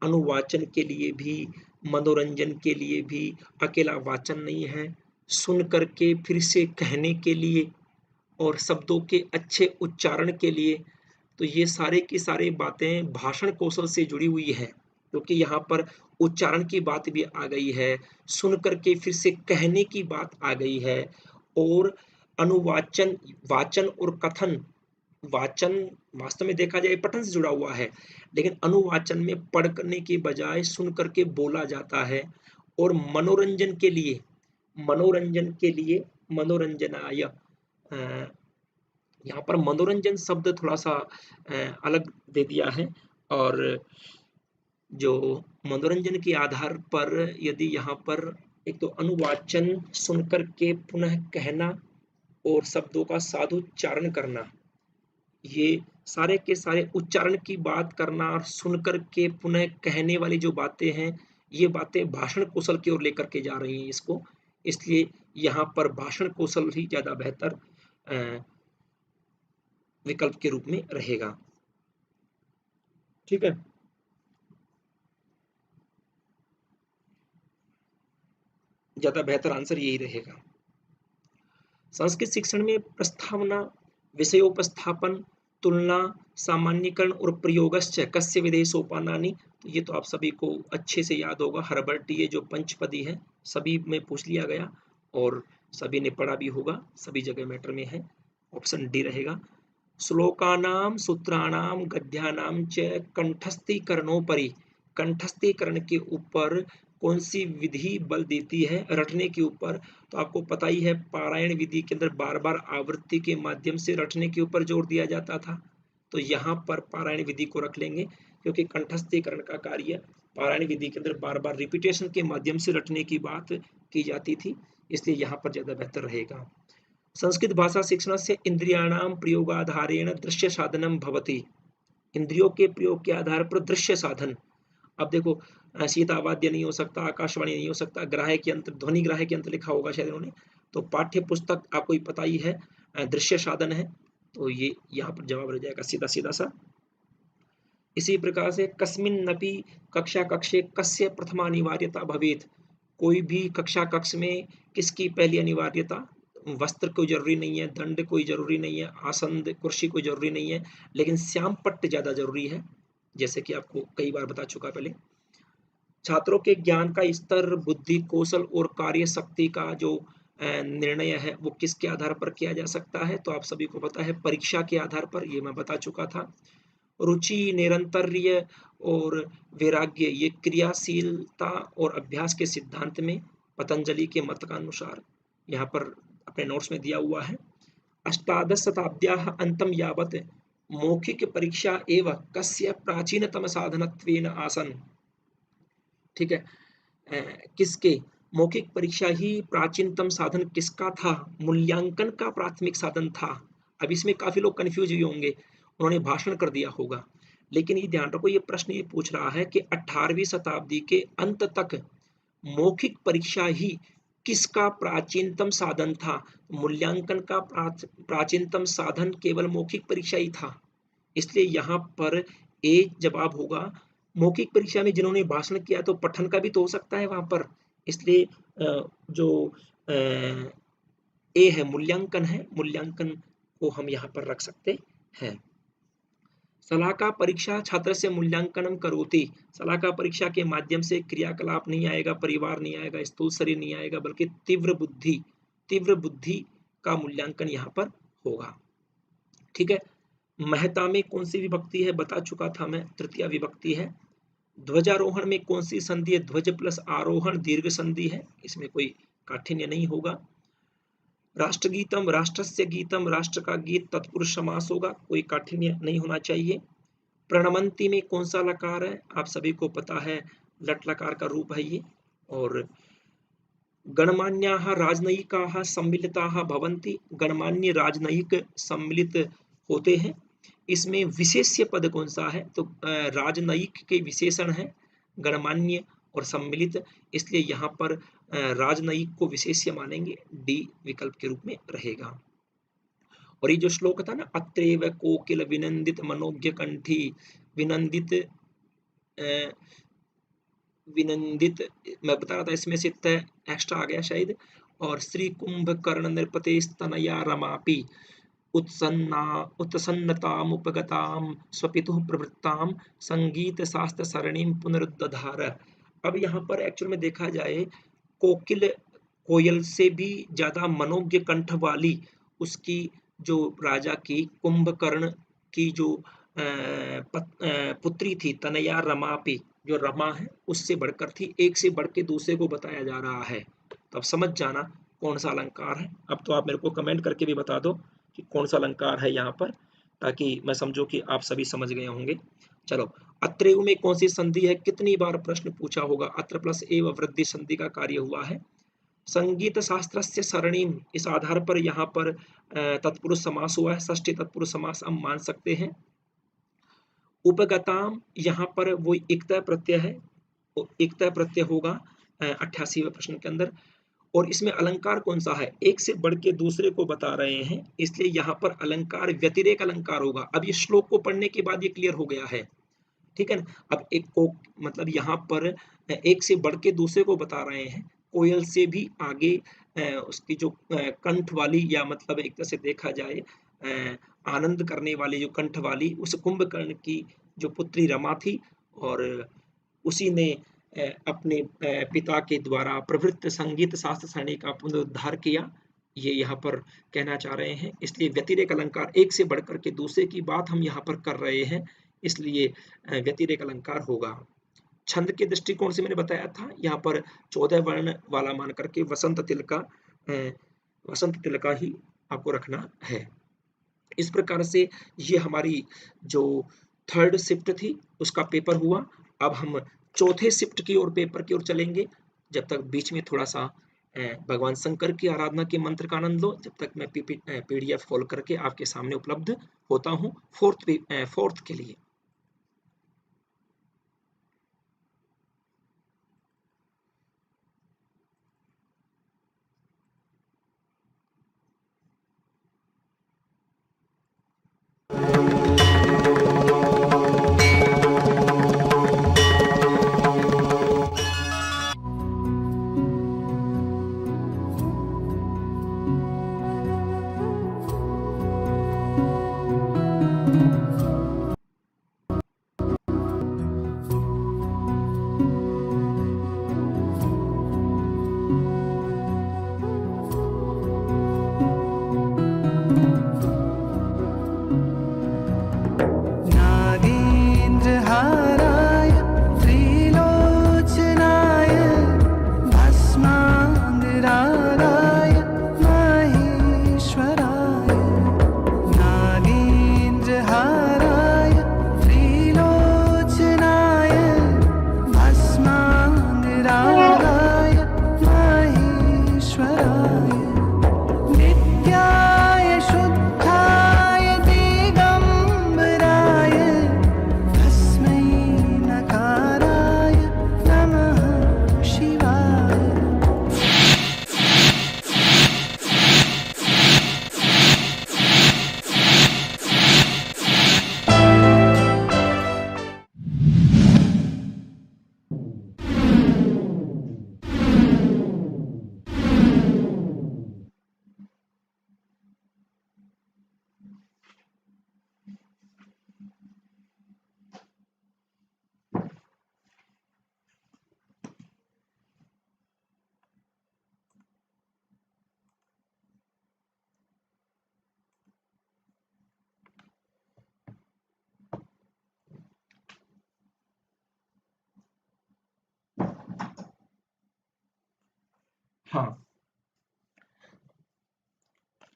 अनुवाचन के लिए भी, मनोरंजन के लिए भी अकेला वाचन नहीं है, सुन करके फिर से कहने के लिए और शब्दों के अच्छे उच्चारण के लिए, तो ये सारे की सारी बातें भाषण कौशल से जुड़ी हुई है, क्योंकि यहाँ पर उच्चारण की बात भी आ गई है, सुन करके फिर से कहने की बात आ गई है, और अनुवाचन, वाचन और कथन, वाचन वास्तव में देखा जाए पठन से जुड़ा हुआ है, लेकिन अनुवाचन में पढ़ने के बजाय सुन करके बोला जाता है। और मनोरंजन के लिए, मनोरंजन के लिए मनोरंजनाय, यहाँ पर मनोरंजन शब्द थोड़ा सा अलग दे दिया है, और जो मनोरंजन के आधार पर यदि यहाँ पर एक तो अनुवाचन सुनकर के पुनः कहना और शब्दों का साधुच्चारण करना, ये सारे के सारे उच्चारण की बात करना और सुनकर के पुनः कहने वाली जो बातें हैं, ये बातें भाषण कौशल की ओर लेकर के जा रही हैं इसको, इसलिए यहाँ पर भाषण कौशल ही ज़्यादा बेहतर विकल्प के रूप में रहेगा। ठीक है, ज़्यादा बेहतर आंसर यही रहेगा। संस्कृत शिक्षण में प्रस्तावना, विषयोपस्थापन, तुलना, सामान्यीकरण और प्रयोगश्च कस्य विधेय सोपानानि, तो ये तो आप सभी को अच्छे से याद होगा। हर्बर्ट ये जो पंचपदी है सभी में पूछ लिया गया और सभी ने पढ़ा भी होगा, सभी जगह मैटर में है, ऑप्शन डी रहेगा। श्लोकानां सूत्राणां गद्यानां च कंठस्थीकरणोपरि, कंठस्थीकरण के ऊपर कौन सी विधि बल देती है, रटने के ऊपर, तो आपको पता ही है पारायण विधि के अंदर बार बार आवृत्ति के माध्यम से रटने के ऊपर जोर दिया जाता था, तो यहाँ पर पारायण विधि को रख लेंगे, क्योंकि कंठस्थीकरण का कार्य पारायण विधि के अंदर बार बार रिपीटेशन के माध्यम से रटने की बात की जाती थी, इसलिए यहाँ पर ज्यादा बेहतर रहेगा। संस्कृत भाषा शिक्षण से इंद्रियाणाम प्रयोगाधारेण दृश्य साधनम भवति, इंद्रियों के प्रयोग के आधार पर दृश्य साधन। अब देखो सीतावाद्य नहीं हो सकता, आकाशवाणी नहीं हो सकता, ग्राह्य यंत्र, ध्वनि ग्राह्य यंत्र लिखा होगा शायद इन्होंने, तो पाठ्य पुस्तक आपको ही पता ही है दृश्य साधन है, तो ये यहाँ पर जवाब रह जाएगा सीधा सीधा सा। इसी प्रकार से कस्मिन्नपि कक्षा कक्षे कस्य प्रथमा अनिवार्यता भवेत, कोई भी कक्षा कक्ष में किसकी पहली अनिवार्यता, वस्त्र कोई जरूरी नहीं है, दंड कोई जरूरी नहीं है, आसन कुर्सी कोई जरूरी नहीं है, लेकिन श्याम पट्ट ज्यादा जरूरी है, जैसे कि आपको कई बार बता चुका पहले। छात्रों के ज्ञान का स्तर, बुद्धि, कौशल और कार्य शक्ति का जो निर्णय है वो किसके आधार पर किया जा सकता है, तो आप सभी को पता है परीक्षा के आधार पर, ये मैं बता चुका था। रुचि, निरंतर्य और वैराग्य, ये क्रियाशीलता और अभ्यास के सिद्धांत में पतंजलि के मत का अनुसार यहाँ पर अपने नोट्स में दिया हुआ है। अष्टादश शताब्द्याः अंतम यावत् मौखिक परीक्षा एव कस्य प्राचीनतम साधनत्वेन आसन, ठीक है, किसके, मौखिक परीक्षा ही प्राचीनतम साधन किसका था, मूल्यांकन का प्राथमिक साधन था। अब इसमें काफी लोग कंफ्यूज हुए होंगे, उन्होंने भाषण कर दिया होगा, लेकिन ये ध्यान रखो, ये प्रश्न ये पूछ रहा है कि 18वीं शताब्दी के अंत तक मौखिक परीक्षा ही किसका प्राचीनतम साधन था, मूल्यांकन का प्राचीनतम साधन केवल मौखिक परीक्षा ही था, इसलिए यहाँ पर ए जवाब होगा। मौखिक परीक्षा में जिन्होंने भाषण किया तो पठन का भी तो हो सकता है वहां पर, इसलिए जो ए है मूल्यांकन है, मूल्यांकन को हम यहाँ पर रख सकते हैं। सलाहकार परीक्षा छात्र से मूल्यांकन करोति। सलाहकार परीक्षा के माध्यम से क्रियाकलाप नहीं आएगा, परिवार नहीं आएगा, स्थूल शरीर नहीं आएगा, बल्कि तीव्र बुद्धि का मूल्यांकन यहाँ पर होगा। ठीक है। महता में कौन सी विभक्ति है, बता चुका था मैं, तृतीया विभक्ति है। ध्वजारोहण में कौन सी संधि है, ध्वज प्लस आरोहण दीर्घ संधि है, इसमें कोई काठिन्य नहीं होगा। राष्ट्रगीतम, राष्ट्रस्य गीतम, राष्ट्र का गीत तत्पुरुष समास होगा, कोई काठिन्य नहीं होना चाहिए। प्रणमंती में कौन सा लकार है, आप सभी को पता है, लट लकार का रूप है ये। और गणमान्याः राजनयिकाः सम्मिलिताः भवन्ति, गणमान्य राजनयिक सम्मिलित होते हैं। इसमें विशेष्य पद कौन सा है, तो राजनयिक के विशेषण है गणमान्य और सम्मिलित, इसलिए यहाँ पर राजनयिक को विशेष्य मानेंगे, डी विकल्प के रूप में रहेगा। और ये जो श्लोक था ना, अत्रैव कोकिल विनंदित मनोज्ञ कंठी, विनंदित मैं बता रहा था, इसमें से एक्स्ट्रा आ गया शायद। और श्री कुंभकर्ण नृपते स्तनया रमापि उत्सन्नतामुपगतां स्वपितुः प्रवृत्तां संगीत शास्त्र सरणीं पुनरुद्धार। अब यहाँ पर एक्चुअल में देखा जाए, कोयल से भी ज्यादा मनोज्ञ कंठ वाली उसकी जो राजा की कुंभकर्ण की जो पुत्री थी, तनया रमापि, जो रमा है उससे बढ़कर थी, एक से बढ़ के दूसरे को बताया जा रहा है। तो अब समझ जाना कौन सा अलंकार है। अब तो आप मेरे को कमेंट करके भी बता दो कि कौन सा अलंकार है यहाँ पर, ताकि मैं समझो कि आप सभी समझ गए होंगे। चलो, अत्रेयु में कौन सी संधि है, कितनी बार प्रश्न पूछा होगा, अत्र प्लस एव वृद्धि संधि का कार्य हुआ है। संगीत शास्त्र से सरणीम, इस आधार पर यहाँ पर तत्पुरुष समास हुआ है, षष्ठी तत्पुरुष समास हम मान सकते हैं। उपगताम, यहाँ पर वो इक्तः प्रत्यय है, इक्तः प्रत्यय होगा 88वें प्रश्न के अंदर। और इसमें अलंकार कौन सा है, एक से बढ़ के दूसरे को बता रहे हैं, इसलिए यहाँ पर अलंकार व्यतिरेक अलंकार होगा। अब ये श्लोक को पढ़ने के बाद ये क्लियर हो गया है, ठीक है ना। अब एक को मतलब यहाँ पर एक से बढ़ के दूसरे को बता रहे हैं, कोयल से भी आगे उसकी जो कंठ वाली, या मतलब एक तरह से देखा जाए आनंद करने वाली जो कंठ वाली, उस कुंभकर्ण की जो पुत्री रमा थी, और उसी ने अपने पिता के द्वारा प्रवृत्त संगीत शास्त्र सरणी का पुनरुद्धार किया, ये यहाँ पर कहना चाह रहे हैं। इसलिए व्यतिरेक अलंकार, एक से बढ़कर के दूसरे की बात हम यहाँ पर कर रहे हैं, इसलिए व्यतिरेक अलंकार होगा। छंद के दृष्टिकोण से मैंने बताया था, यहाँ पर 14 वर्ण वाला मान करके वसंत तिल का ही आपको रखना है। इस प्रकार से ये हमारी जो थर्ड शिफ्ट थी उसका पेपर हुआ। अब हम चौथे शिफ्ट की ओर, पेपर की ओर चलेंगे। जब तक बीच में थोड़ा सा भगवान शंकर की आराधना के मंत्र का आनंद लो, जब तक मैं PDF खोल करके आपके सामने उपलब्ध होता हूँ फोर्थ के लिए। हाँ,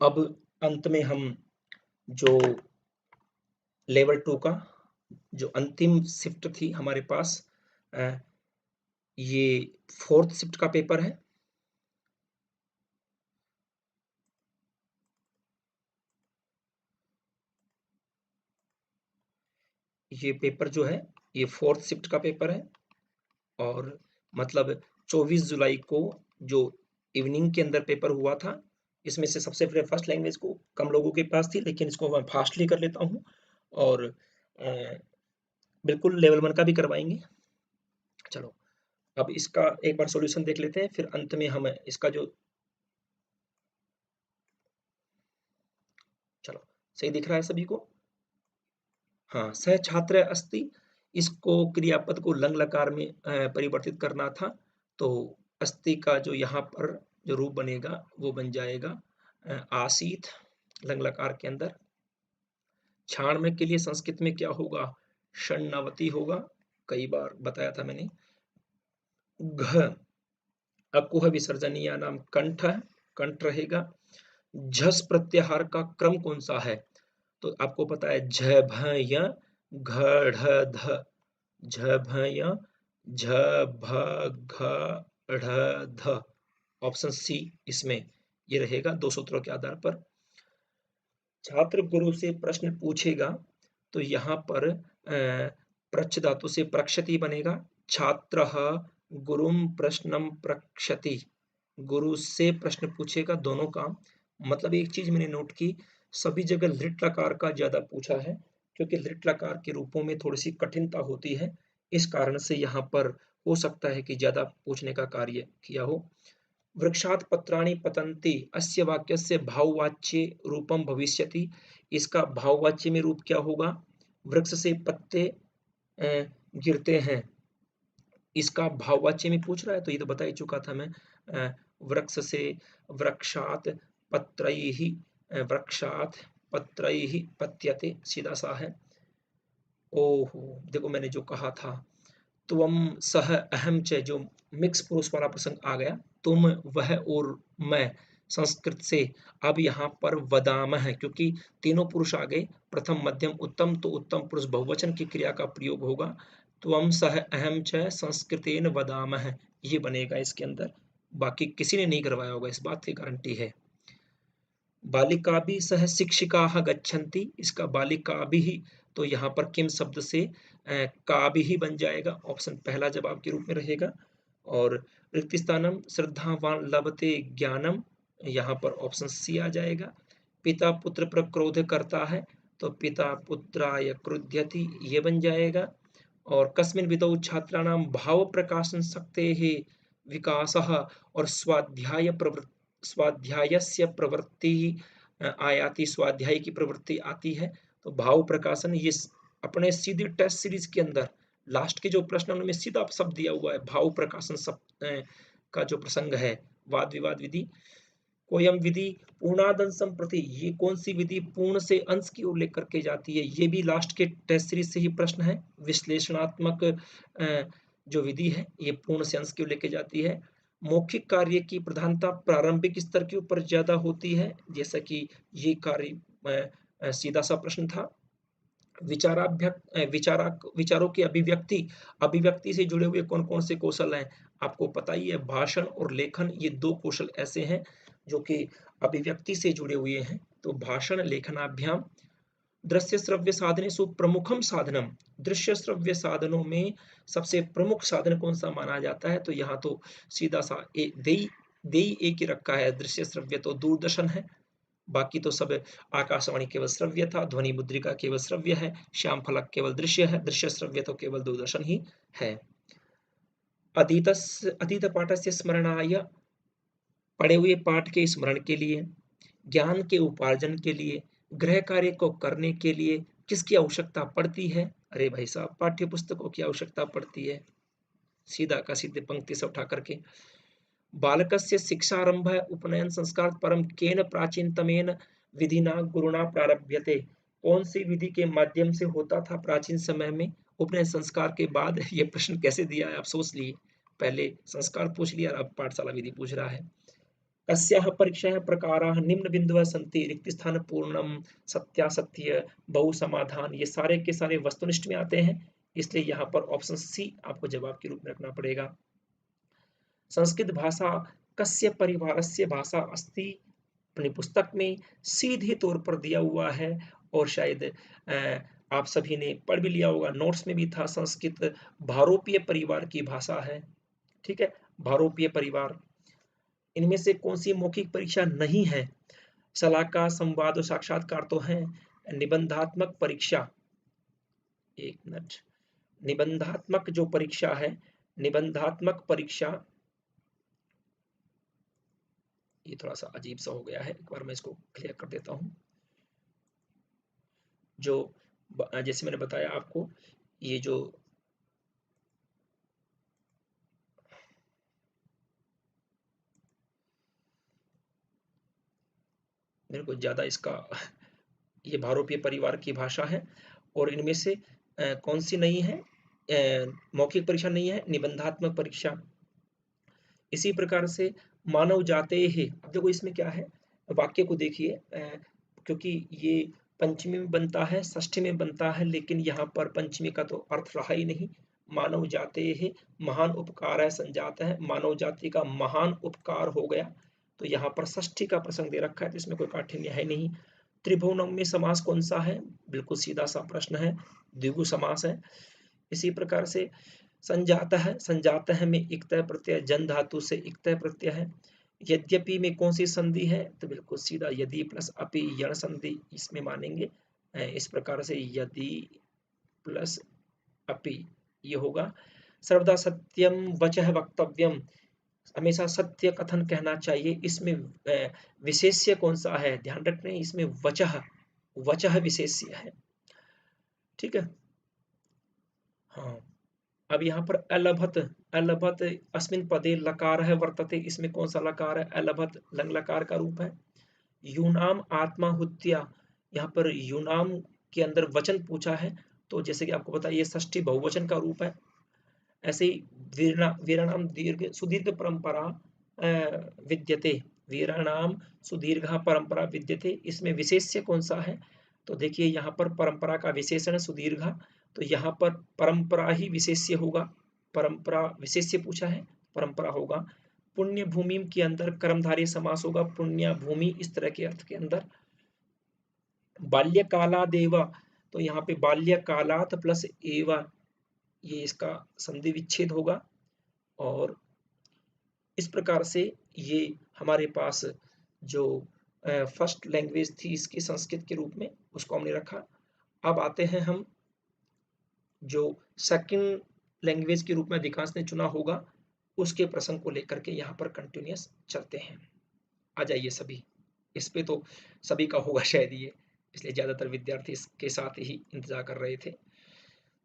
अब अंत में हम जो लेवल 2 का जो अंतिम शिफ्ट थी हमारे पास, ये 4th शिफ्ट का पेपर है। ये पेपर जो है ये 4th शिफ्ट का पेपर है और मतलब 24 जुलाई को जो इवनिंग के अंदर पेपर हुआ था, इसमें से सबसे पहले फर्स्ट लैंग्वेज को कम लोगों के पास थी, लेकिन इसको मैं फास्टली कर लेता हूँ और बिल्कुल लेवल 1 का भी करवाएंगे। चलो, अब इसका एक बार सॉल्यूशन देख लेते हैं, फिर अंत में हम इसका जो, चलो सही दिख रहा है सभी को? हाँ, सह छात्र अस्ति, इसको क्रियापद को लंग लकार में परिवर्तित करना था, तो अस्ति का जो यहाँ पर जो रूप बनेगा वो बन जाएगा आसीत लंग लकार के अंदर। छाण के लिए संस्कृत में क्या होगा? षण्णवति होगा, कई बार बताया था मैंने। घ अकुह विसर्जनीय नाम कंठ है, कंठ रहेगा। झस प्रत्याहार का क्रम कौन सा है? तो आपको पता है झ भ य घ ढ ध, झ भ य झ भ घ ढ ध, ऑप्शन सी इसमें ये रहेगा दो सूत्रों के आधार पर। छात्र गुरु से प्रश्न पूछेगा तो यहाँ पर प्रच्छ धातु से प्रक्षति बनेगा। छात्र गुरुम प्रश्नम प्रक्षति, गुरु से प्रश्न पूछेगा, दोनों काम। मतलब एक चीज मैंने नोट की, सभी जगह लिट लकार का ज्यादा पूछा है, क्योंकि लिट लकार के रूपों में थोड़ी सी कठिनता होती है, इस कारण से यहाँ पर हो सकता है कि ज्यादा पूछने का कार्य किया हो। वृक्षात् पत्राणि पतन्ति, अस्य वाक्यस्य भाववाच्ये रूपम भविष्यति, इसका भाववाच्य में रूप क्या होगा? वृक्ष से पत्ते गिरते हैं, इसका भाववाच्य में पूछ रहा है, तो ये तो बता ही चुका था मैं। वृक्ष से, वृक्षात् पत्रैः, वृक्षात् पत्रैः पत्यते, सीधा सा है। ओहो, देखो मैंने जो कहा था, त्वम सह अहम च, जो मिक्स पुरुष वाला प्रसंग आ गया, तुम वह और मैं, संस्कृत से। अब यहाँ पर वदामः है, क्योंकि तीनों पुरुष आ गए, प्रथम मध्यम उत्तम, तो उत्तम पुरुष बहुवचन की क्रिया का प्रयोग होगा। त्वम सह अहम च संस्कृतेन वदामः, ये बनेगा इसके अंदर, बाकी किसी ने नहीं करवाया होगा, इस बात की गारंटी है। बालिका भी सह शिक्षिका गच्छन्ति, इसका बालिका भी ही, तो यहाँ पर किम शब्द से का भी ही बन जाएगा, ऑप्शन पहला जवाब के रूप में रहेगा। और रिक्त स्थानम श्रद्धावान लभते ज्ञानम, यहाँ पर ऑप्शन सी आ जाएगा। पिता पुत्र पर क्रोध करता है, तो पिता पुत्राय क्रुध्यति, ये बन जाएगा। और कस्मिन् विधौ छात्राणां भाव प्रकाशन शक्तेः विकासः और स्वाध्यायस्य प्रवृत्ति आयाति, स्वाध्याय की प्रवृत्ति आती है, तो भाव प्रकाशन, ये अपने सीधी टेस्ट सीरीज के अंदर लास्ट के जो प्रश्न उनमें सीधा शब्द दिया हुआ है, भाव प्रकाशन शब्द का जो प्रसंग है, वाद विवाद विधि। कोयम विधि पूर्णादंसम प्रति, ये कौन सी विधि पूर्ण से अंश की ओर लेकर के जाती है, ये भी लास्ट के टेस्ट सीरीज से ही प्रश्न है। विश्लेषणात्मक जो विधि है ये पूर्ण से अंश की ओर लेकर जाती है। मौखिक कार्य की प्रधानता प्रारंभिक स्तर के ऊपर ज्यादा होती है, जैसा कि ये कार्य सीधा सा प्रश्न था। विचारों की अभिव्यक्ति, अभिव्यक्ति से जुड़े हुए कौन कौन से कौशल हैं, आपको पता ही है, भाषण और लेखन, ये दो कौशल ऐसे हैं जो कि अभिव्यक्ति से जुड़े हुए हैं, तो भाषण लेखनाभ्याम। दृश्य श्रव्य साधनेषु प्रमुखम साधनम, दृश्य श्रव्य साधनों में सबसे प्रमुख साधन कौन सा माना जाता है, तो यहाँ तो सीधा सा दे एक ही रखा है, दृश्य श्रव्य तो दूरदर्शन है, बाकी तो सब, आकाशवाणी केवल श्रव्य था, ध्वनि मुद्रिका केवल श्रव्य है, श्याम फलक केवल दृश्य है, दृश्य श्रव्य तो केवल दूरदर्शन ही है। अतीत पाठस्य स्मरणाय, पढ़े हुए पाठ के स्मरण के लिए, ज्ञान के उपार्जन के लिए, गृह कार्य को करने के लिए किसकी आवश्यकता पड़ती है? अरे भाई साहब, पाठ्य पुस्तकों की आवश्यकता पड़ती है, सीधा का सीधे पंक्ति से उठा करके। बालकस्य शिक्षारंभ उपनयन संस्कार परम केन प्राचीनतमेन विधिना गुरुणा प्रारभ्यते, कौन सी विधि के माध्यम से होता था प्राचीन समय में उपनयन संस्कार के बाद? ये प्रश्न कैसे दिया है आप सोच लिए, पहले संस्कार पूछ लिया, अब पाठशाला विधि पूछ रहा है। तस्याः परीक्षायाः प्रकाराः निम्न बिन्दवः सन्ति रिक्तस्थान पूर्णम सत्यासत्य बहु समाधान, ये सारे के सारे वस्तुनिष्ठ में आते हैं, इसलिए यहाँ पर ऑप्शन सी आपको जवाब के रूप में रखना पड़ेगा। संस्कृत भाषा कस्य परिवारस्य भाषा अस्ति, अपनी पुस्तक में सीधे तौर पर दिया हुआ है और शायद आप सभी ने पढ़ भी लिया होगा, नोट्स में भी था, संस्कृत भारोपीय परिवार की भाषा है। ठीक है, भारोपीय परिवार। इनमें से कौन सी मौखिक परीक्षा नहीं है? सलाहकार, संवाद और साक्षात्कार तो हैं। निबंधात्मक परीक्षा, एक मिनट, निबंधात्मक जो परीक्षा है, निबंधात्मक परीक्षा, ये थोड़ा सा अजीब सा हो गया है, एक बार मैं इसको क्लियर कर देता हूं। जो जैसे मैंने बताया आपको, ये जो मेरे को ज्यादा इसका ये भारोपीय परिवार की भाषा है और इनमें से कौन सी नहीं है, मौखिक परीक्षा नहीं है, निबंधात्मक परीक्षा। इसी प्रकार से मानव जाते ही, अब देखो इसमें क्या है, वाक्य को देखिए, क्योंकि ये पंचमी में बनता है, षष्ठी में बनता है, लेकिन यहाँ पर पंचमी का तो अर्थ रहा ही नहीं। मानव जाते ही महान उपकार है संजात है, मानव जाति का महान उपकार हो गया, तो यहाँ पर षष्ठी का प्रसंग दे रखा है, तो इसमें कोई काठिन्य है नहीं। त्रिभुवनम में समास कौन सा है? बिल्कुल सीधा सा प्रश्न है, द्विगु समास है। इसी प्रकार से संजात है, संजात है में इक्तय प्रत्यय, जन धातु से इक्तय प्रत्यय है। यद्यपि में कौन सी संधि है? तो बिल्कुल सीधा यदि प्लस अपि यण संधि इसमें मानेंगे। इस प्रकार से यदि प्लस अपि ये होगा। सर्वदा सत्यम वचः वक्तव्यम, हमेशा सत्य कथन कहना चाहिए। इसमें विशेष्य कौन सा है? ध्यान रखना, इसमें वचः, वचः विशेष्य है। ठीक है, हाँ। अब यहाँ पर अलभत, अलभत अस्मिन पदे लकार है वर्तते, इसमें कौन सा लकार है? अलभत लंग लकार का रूप है। यूनाम आत्माहुत्या, यहाँ पर यूनाम के अंदर वचन पूछा है, तो जैसे कि आपको पता है ये षष्ठी बहुवचन का रूप है। ऐसे ही वीराणाम दीर्घ सुदीर्घ परंपरा विद्यते, वीराणाम सुदीर्घ परंपरा विद्यते, इसमें विशेष्य कौन सा है? तो देखिए यहाँ पर परंपरा का विशेषण सुदीर्घ, तो यहाँ पर परंपरा ही विशेष्य होगा, परंपरा विशेष्य पूछा है, परंपरा होगा। पुण्य भूमि के अंदर कर्मधारय समास होगा, पुण्य भूमि इस तरह के अर्थ के अंदर। बाल्यकालादेव, तो यहाँ पे बाल्यकालात प्लस एवा, ये इसका संधि विच्छेद होगा। और इस प्रकार से ये हमारे पास जो फर्स्ट लैंग्वेज थी इसकी संस्कृत के रूप में, उसको हमने रखा। अब आते हैं हम जो सेकंड लैंग्वेज के रूप में अधिकांश ने चुना होगा, उसके प्रसंग को लेकर के यहाँ पर कंटिन्यूअस चलते हैं। आ जाइए सभी, इस पे तो सभी का होगा शायद ये, इसलिए ज़्यादातर विद्यार्थी इसके साथ ही इंतजार कर रहे थे।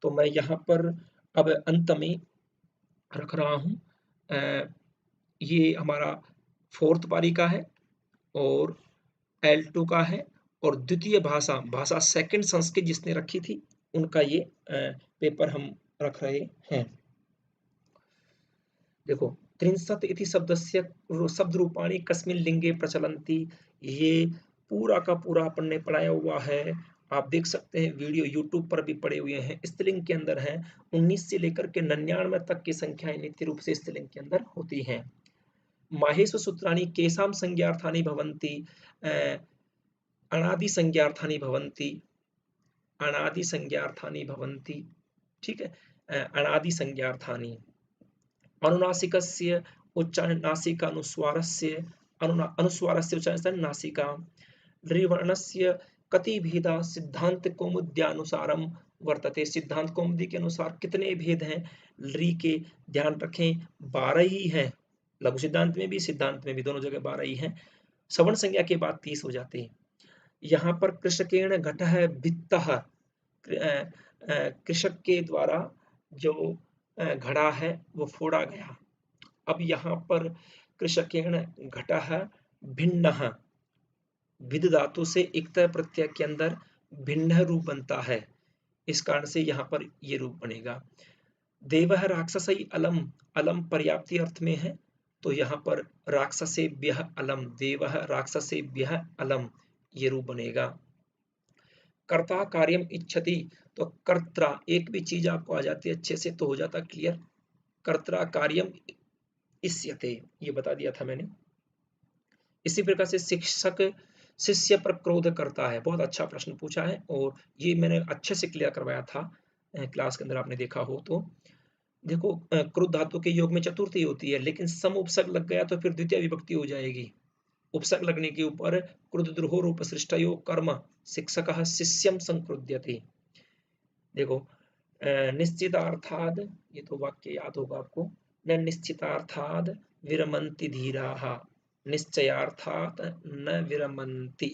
तो मैं यहाँ पर अब अंत में रख रहा हूँ, ये हमारा फोर्थ पारी का है और L2 का है, और द्वितीय भाषा, भाषा सेकंड संस्कृत जिसने रखी थी उनका ये पेपर हम रख रहे हैं। देखो, त्रिंशत् इति शब्दस्य शब्द रूपाणी कस्मिन् लिंगे प्रचलन्ति, ये पूरा का पूरा अपन ने पढ़ाया हुआ है। आप देख सकते हैं वीडियो यूट्यूब पर भी पड़े हुए हैं। स्त्रीलिंग के अंदर है 19 से लेकर के 99 तक की संख्याएं नित्य रूप से स्त्रीलिंग के अंदर होती हैं। माहेश्वर सूत्राणि केषां संज्ञार्थानि भवन्ति, अनादि संज्ञार्थानि भवन्ति, अनादि संज्ञार्थानि भवन्ति। ठीक है, अनादि संज्ञार्थानि। अनुनासिकस्य उच्चारण नासिकानुस्वारस्य, अनुस्वारस्य उच्चारण नासिका। लृवर्णस्य कति भेदा सिद्धांत कौमुद्यानुसारम वर्तते, सिद्धांत कौमुदी के अनुसार कितने भेद हैं लृ के? ध्यान रखें 12 ही हैं, लघु सिद्धांत में भी सिद्धांत में भी दोनों जगह 12 ही हैं। सवर्ण संज्ञा के बाद 30 हो जाते हैं। यहाँ पर कृषकेण घटः भित्तः, कृषक के द्वारा जो घड़ा है वो फोड़ा गया। अब यहाँ पर कृषकेण घटः भिन्नः, विद धातु से इक्तय प्रत्यय के अंदर भिन्न रूप बनता है, इस कारण से यहाँ पर ये रूप बनेगा। देवः राक्षसई अलम, अलम पर्याप्ति अर्थ में है, तो यहाँ पर राक्षसेभ्यः अलम, देवः राक्षसेभ्यः अलम, ये रूप बनेगा। कर्ता कार्यम इच्छति, तो कर्ता, एक भी चीज आपको आ जाती है अच्छे से तो हो जाता क्लियर। कर्ता कार्यम इष्यते, ये बता दिया था मैंने। इसी प्रकार से शिक्षक शिष्य पर क्रोध करता है, बहुत अच्छा प्रश्न पूछा है और ये मैंने अच्छे से क्लियर करवाया था क्लास के अंदर, आपने देखा हो तो। देखो क्रुद्ध धातु के योग में चतुर्थी होती है, लेकिन सम उपसर्ग लग गया तो फिर द्वितीय विभक्ति हो जाएगी। उपसर्ग लगने के ऊपर क्रुद्ध द्रोह रूप सृष्टयो कर्म शिक्षकः शिष्यम संक्रुध्यति। देखो निश्चितार्थाद, ये तो वाक्य याद होगा आपको, न निश्चितार्थाद विरमन्ति धीराः, निश्चयार्थात न विरमन्ति,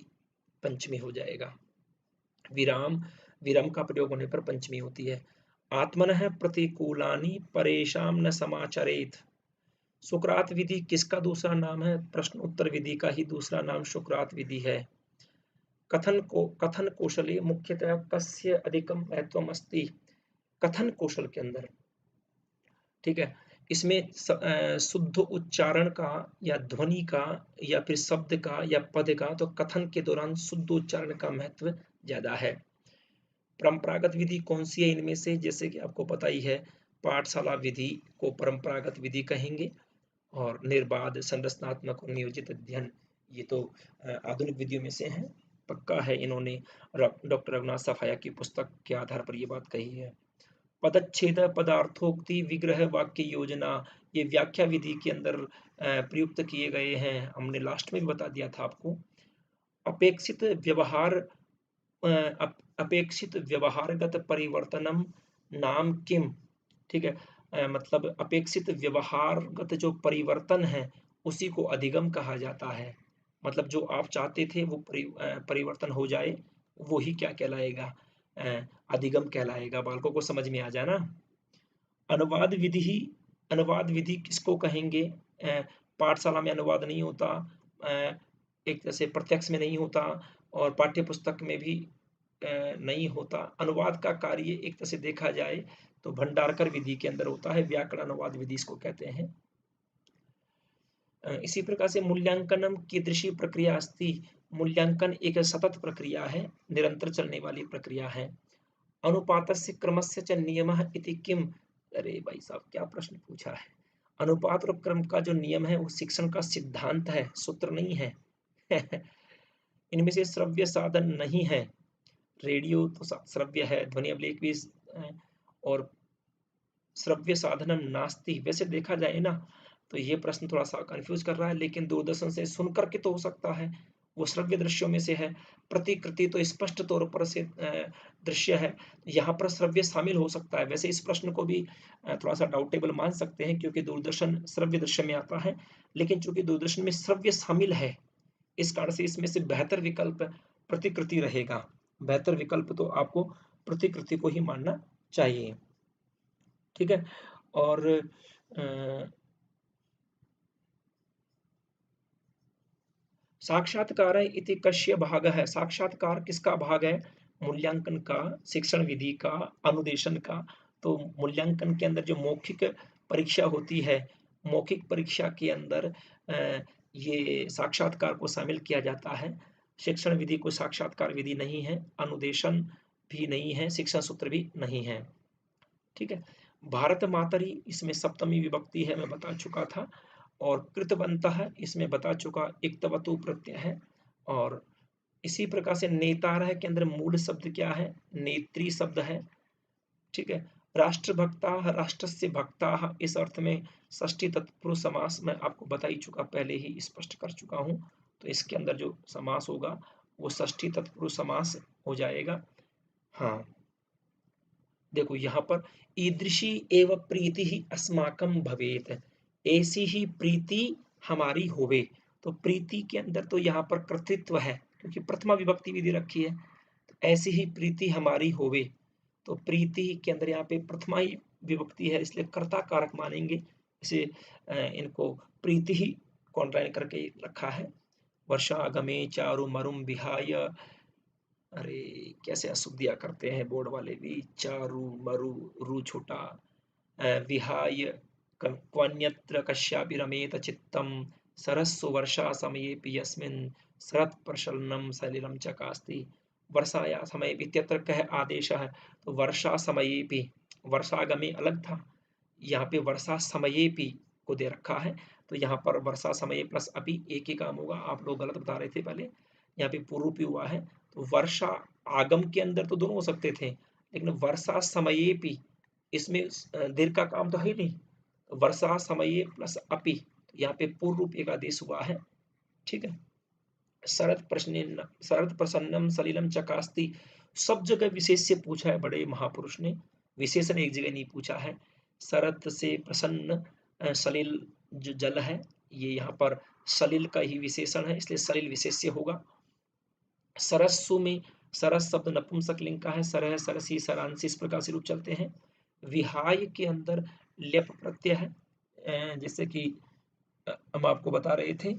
पंचमी हो जाएगा। विराम, विराम का प्रयोग होने पर पंचमी होती है। आत्मनः प्रतिकूलानि परेशान न समाचरेत, सुकरात विधि किसका दूसरा नाम है? प्रश्न उत्तर विधि का ही दूसरा नाम सुकरात विधि है। कथन कौशले मुख्यतः कस्य अधिकम महत्वम अस्ति, कथन कौशल के अंदर, ठीक है, इसमें शुद्ध उच्चारण का या ध्वनि का या फिर शब्द का या पद का, तो कथन के दौरान शुद्ध उच्चारण का महत्व ज्यादा है। परंपरागत विधि कौन सी है इनमें से? जैसे कि आपको पता ही है, पाठशाला विधि को परंपरागत विधि कहेंगे, और निर्बाध संरचनात्मक और नियोजित अध्ययन, ये तो आधुनिक विधियों में से है, पक्का है, इन्होंने डॉक्टर रघुनाथ सफाया की पुस्तक के आधार पर ये बात कही है। पदच्छेद पदार्थोक्ति विग्रह वाक्य योजना, ये व्याख्या विधि के अंदर प्रयुक्त किए गए हैं, हमने लास्ट में भी बता दिया था आपको। अपेक्षित व्यवहार अपेक्षित व्यवहारगत परिवर्तनम नाम किम, ठीक है, मतलब अपेक्षित व्यवहारगत जो परिवर्तन है उसी को अधिगम कहा जाता है। मतलब जो आप चाहते थे वो परिवर्तन हो जाए, वो ही क्या कहलाएगा? अधिगम कहलाएगा। बालकों को समझ में आ जाए ना। अनुवाद विधि, अनुवाद विधि किसको कहेंगे? पाठशाला में अनुवाद नहीं होता, एक तरह से प्रत्यक्ष में नहीं होता, और पाठ्य पुस्तक में भी नहीं होता। अनुवाद का कार्य एक तरह से देखा जाए तो भंडारकर विधि के अंदर होता है, व्याकरण अनुवाद विधि इसको कहते हैं। इसी प्रकार से मूल्यांकनम कीदृशी प्रक्रिया अस्ति, मूल्यांकन एक सतत प्रक्रिया है, निरंतर चलने वाली प्रक्रिया है। अनुपातस्य क्रमस्य च नियमः इति किम, अरे भाई साहब क्या प्रश्न पूछा है। अनुपात और क्रम का जो नियम है वो शिक्षण का सिद्धांत है, सूत्र नहीं है। इनमें से श्रव्य साधन नहीं है, रेडियो तो श्रव्य है, ध्वनि अभिलेख भी, और श्रव्य साधनम नास्ति। वैसे देखा जाए ना तो ये प्रश्न थोड़ा सा कंफ्यूज कर रहा है, लेकिन दूरदर्शन से सुन करके तो हो सकता है, वो श्रव्य दृश्यों में से है। प्रतिकृति तो स्पष्ट तौर पर से दृश्य है, यहाँ पर श्रव्य शामिल हो सकता है। वैसे इस प्रश्न को भी थोड़ा सा डाउटेबल मान सकते हैं, क्योंकि दूरदर्शन श्रव्य दृश्य में आता है, लेकिन चूंकि दूरदर्शन में श्रव्य शामिल है, इस कारण से इसमें से बेहतर विकल्प प्रतिकृति रहेगा। बेहतर विकल्प तो आपको प्रतिकृति को ही मानना चाहिए, ठीक है। और साक्षात्कार इति कस्य भाग है, साक्षात्कार किसका भाग है? मूल्यांकन का, शिक्षण विधि का, अनुदेशन का। तो मूल्यांकन के अंदर जो मौखिक परीक्षा होती है, मौखिक परीक्षा के अंदर ये साक्षात्कार को शामिल किया जाता है। शिक्षण विधि को साक्षात्कार विधि नहीं है, अनुदेशन भी नहीं है, शिक्षण सूत्र भी नहीं है, ठीक है। भारत मातरी इसमें सप्तमी विभक्ति है, मैं बता चुका था। और कृतवन्तः इसमें बता चुका, इक्तवतु प्रत्यय है। और इसी प्रकार से नेतारः के अंदर मूल शब्द क्या है? नेत्री शब्द है, ठीक है। राष्ट्रभक्ताः, राष्ट्रस्य भक्ताः, इस अर्थ में षष्ठी तत्पुरुष समास मैं आपको बता ही चुका, पहले ही स्पष्ट कर चुका हूं। तो इसके अंदर जो समास होगा वो षष्ठी तत्पुरुष समास हो जाएगा। हाँ देखो यहाँ पर ईदृशी एव प्रीति ही अस्माकम भवेत, ऐसी ही प्रीति हमारी होवे। तो प्रीति के अंदर तो यहाँ पर कर्तृत्व है, क्योंकि प्रथमा विभक्ति विधि रखी है, तो ऐसी ही प्रीति हमारी होवे। तो प्रीति के अंदर यहाँ पे प्रथमा ही विभक्ति है, इसलिए कर्ता कारक मानेंगे इसे। इनको प्रीति ही कॉन्ट्राइन करके रखा है। वर्षागमे चारु मरुम विहाय, अरे कैसे अशुभ दिया करते हैं बोर्ड वाले भी, चारू मरु रू छोटा, विहाय क्वन्यत्र कस्यापि रमेत चित्तम सरस्सु वर्षा समयेपि यस्मिन् शरत् प्रसन्नं सलिलं च कास्ति। वर्षाया समय इत्यत्र कह आदेश है, तो वर्षा समयेपि, वर्षागमे अलग था, यहाँ पे वर्षा समयेपि को दे रखा है, तो यहाँ पर वर्षा समय प्लस अपि एक ही काम होगा। आप लोग गलत बता रहे थे पहले, यहाँ पे पूर्वपि हुआ है, तो वर्षा आगम के अंदर तो दोनों हो सकते थे, लेकिन वर्षा समयेपि इसमें दीर्घ का काम तो है ही नहीं, तो वर्षा समये प्लस अपि, तो यहाँ पे पूर्व रूप एक आदेश हुआ है। ठीक है। शरद प्रसन्नम सलिलम चकास्ति, सब जगह विशेष से पूछा है बड़े महापुरुष ने, विशेषण एक जगह नहीं पूछा है। शरद से प्रसन्न, सलिल जो जल है, ये यहाँ पर सलिल का ही विशेषण है, इसलिए सलिल विशेष्य होगा। सरस्सु में सरस शब्द नपुंसकलिंग का है, सरह सरसी सरांसी इस प्रकार से रूप चलते हैं। विहाय के अंदर लेप प्रत्यय है, जैसे कि हम आपको बता रहे थे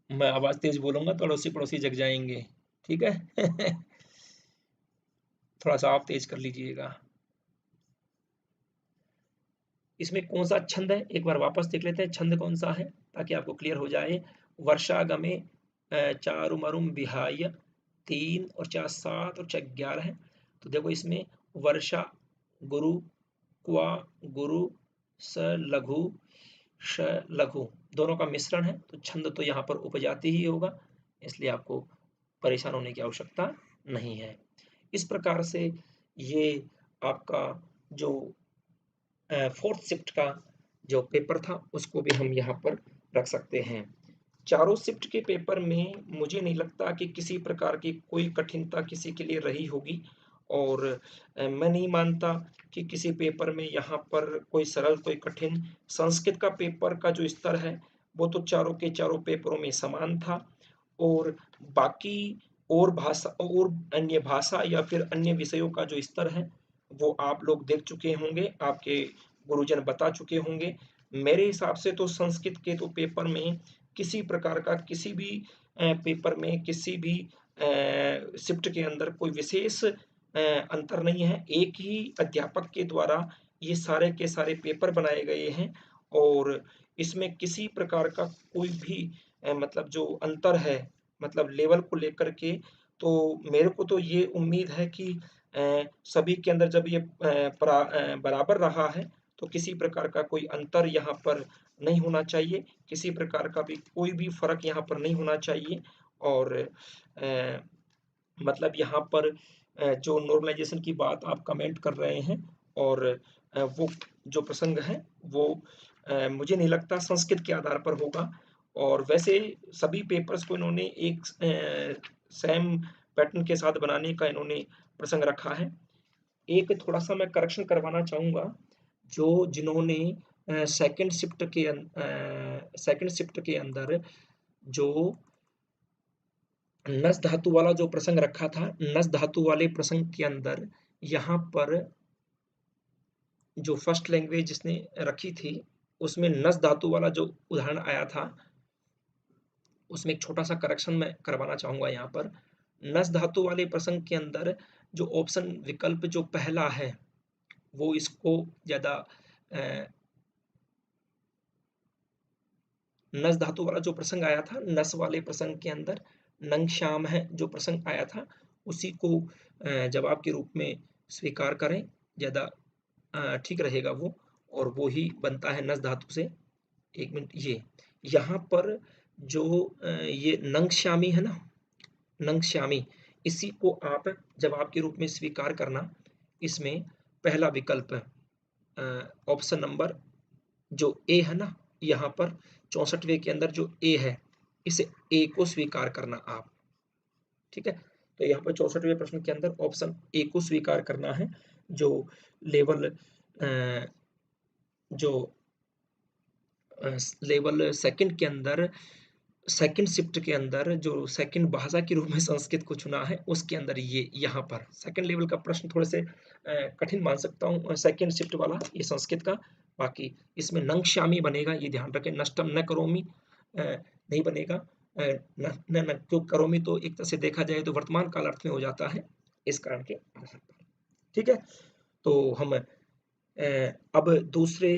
मैं आवाज तेज बोलूंगा तो अड़ोसी पड़ोसी जग जाएंगे, ठीक है थोड़ा सा आप तेज कर लीजिएगा। इसमें कौन सा छंद है, एक बार वापस देख लेते हैं छंद कौन सा है, ताकि आपको क्लियर हो जाए। वर्षागमे चारुमरुम विहाय, 3 और 4 7 और 4 11 है, तो देखो इसमें वर्षा गुरु क्वा गुरु स लघु श लघु दोनों का मिश्रण है, तो छंद तो यहाँ पर उपजाति ही होगा, इसलिए आपको परेशान होने की आवश्यकता नहीं है। इस प्रकार से ये आपका जो फोर्थ शिफ्ट का जो पेपर था उसको भी हम यहाँ पर रख सकते हैं। चारों शिफ्ट के पेपर में मुझे नहीं लगता कि किसी प्रकार की कोई कठिनता किसी के लिए रही होगी, और मैं नहीं मानता कि किसी पेपर में यहाँ पर कोई सरल कोई कठिन। संस्कृत का पेपर का जो स्तर है वो तो चारों के चारों पेपरों में समान था, और बाकी और भाषा और अन्य भाषा या फिर अन्य विषयों का जो स्तर है वो आप लोग देख चुके होंगे, आपके गुरुजन बता चुके होंगे। मेरे हिसाब से तो संस्कृत के तो पेपर में किसी प्रकार का किसी भी पेपर में किसी भी शिफ्ट के अंदर कोई विशेष अंतर नहीं है। एक ही अध्यापक के द्वारा ये सारे के सारे पेपर बनाए गए हैं, और इसमें किसी प्रकार का कोई भी मतलब जो अंतर है, मतलब लेवल को लेकर के, तो मेरे को तो ये उम्मीद है कि सभी के अंदर जब ये बराबर रहा है तो किसी प्रकार का कोई अंतर यहाँ पर नहीं होना चाहिए, किसी प्रकार का भी कोई भी फ़र्क यहाँ पर नहीं होना चाहिए। और मतलब यहाँ पर जो नॉर्मलाइज़ेशन की बात आप कमेंट कर रहे हैं, और वो जो प्रसंग है वो मुझे नहीं लगता संस्कृत के आधार पर होगा। और वैसे सभी पेपर्स को इन्होंने एक सेम पैटर्न के साथ बनाने का इन्होंने प्रसंग रखा है। एक थोड़ा-सा मैं करेक्शन करवाना चाहूँगा, जो जिन्होंने सेकंड शिफ्ट के अंदर जो नस धातु वाला जो प्रसंग रखा था, नस धातु वाले प्रसंग के अंदर यहाँ पर जो फर्स्ट लैंग्वेज जिसने रखी थी, उसमें नस धातु वाला जो उदाहरण आया था, उसमें एक छोटा-सा करेक्शन मैं करवाना चाहूँगा यहाँ पर। नस धातु वाले प्रसंग के अंदर जो ऑप्शन विकल्प जो पहला है, वो इसको ज़्यादा नस धातु वाला जो प्रसंग आया था, नस वाले प्रसंग के अंदर नंग श्याम है जो प्रसंग आया था, उसी को जवाब के रूप में स्वीकार करें, ज़्यादा ठीक रहेगा वो, और वो ही बनता है नस धातु से। एक मिनट, ये यहाँ पर जो ये नंग श्यामी है ना, नंग श्यामी, इसी को आप जवाब के रूप में स्वीकार करना। इसमें पहला विकल्प ऑप्शन नंबर जो ए है ना, यहाँ पर 64वें के अंदर जो ए है, इस ए को स्वीकार करना आप, ठीक है। तो यहाँ पर 64वें प्रश्न के अंदर ऑप्शन ए को स्वीकार करना है, जो लेवल जो लेवल सेकंड के अंदर सेकंड शिफ्ट के अंदर जो सेकंड भाषा के रूप में संस्कृत को चुना है, उसके अंदर ये यहाँ पर सेकंड लेवल का प्रश्न थोड़े से कठिन मान सकता हूँ सेकंड शिफ्ट वाला ये संस्कृत का। बाकी इसमें नंगश्यामी बनेगा, ये ध्यान रखें, नष्टम न करोमि नहीं बनेगा। न न तो करोमि तो एक तरह से देखा जाए तो वर्तमान काल अर्थ में हो जाता है, इस कारण के आधार पर, ठीक है। तो हम अब दूसरे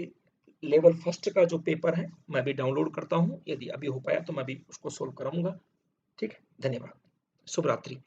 लेवल फर्स्ट का जो पेपर है मैं भी डाउनलोड करता हूँ, यदि अभी हो पाया तो मैं भी उसको सोल्व कराऊंगा। ठीक है, धन्यवाद, शुभ रात्रि।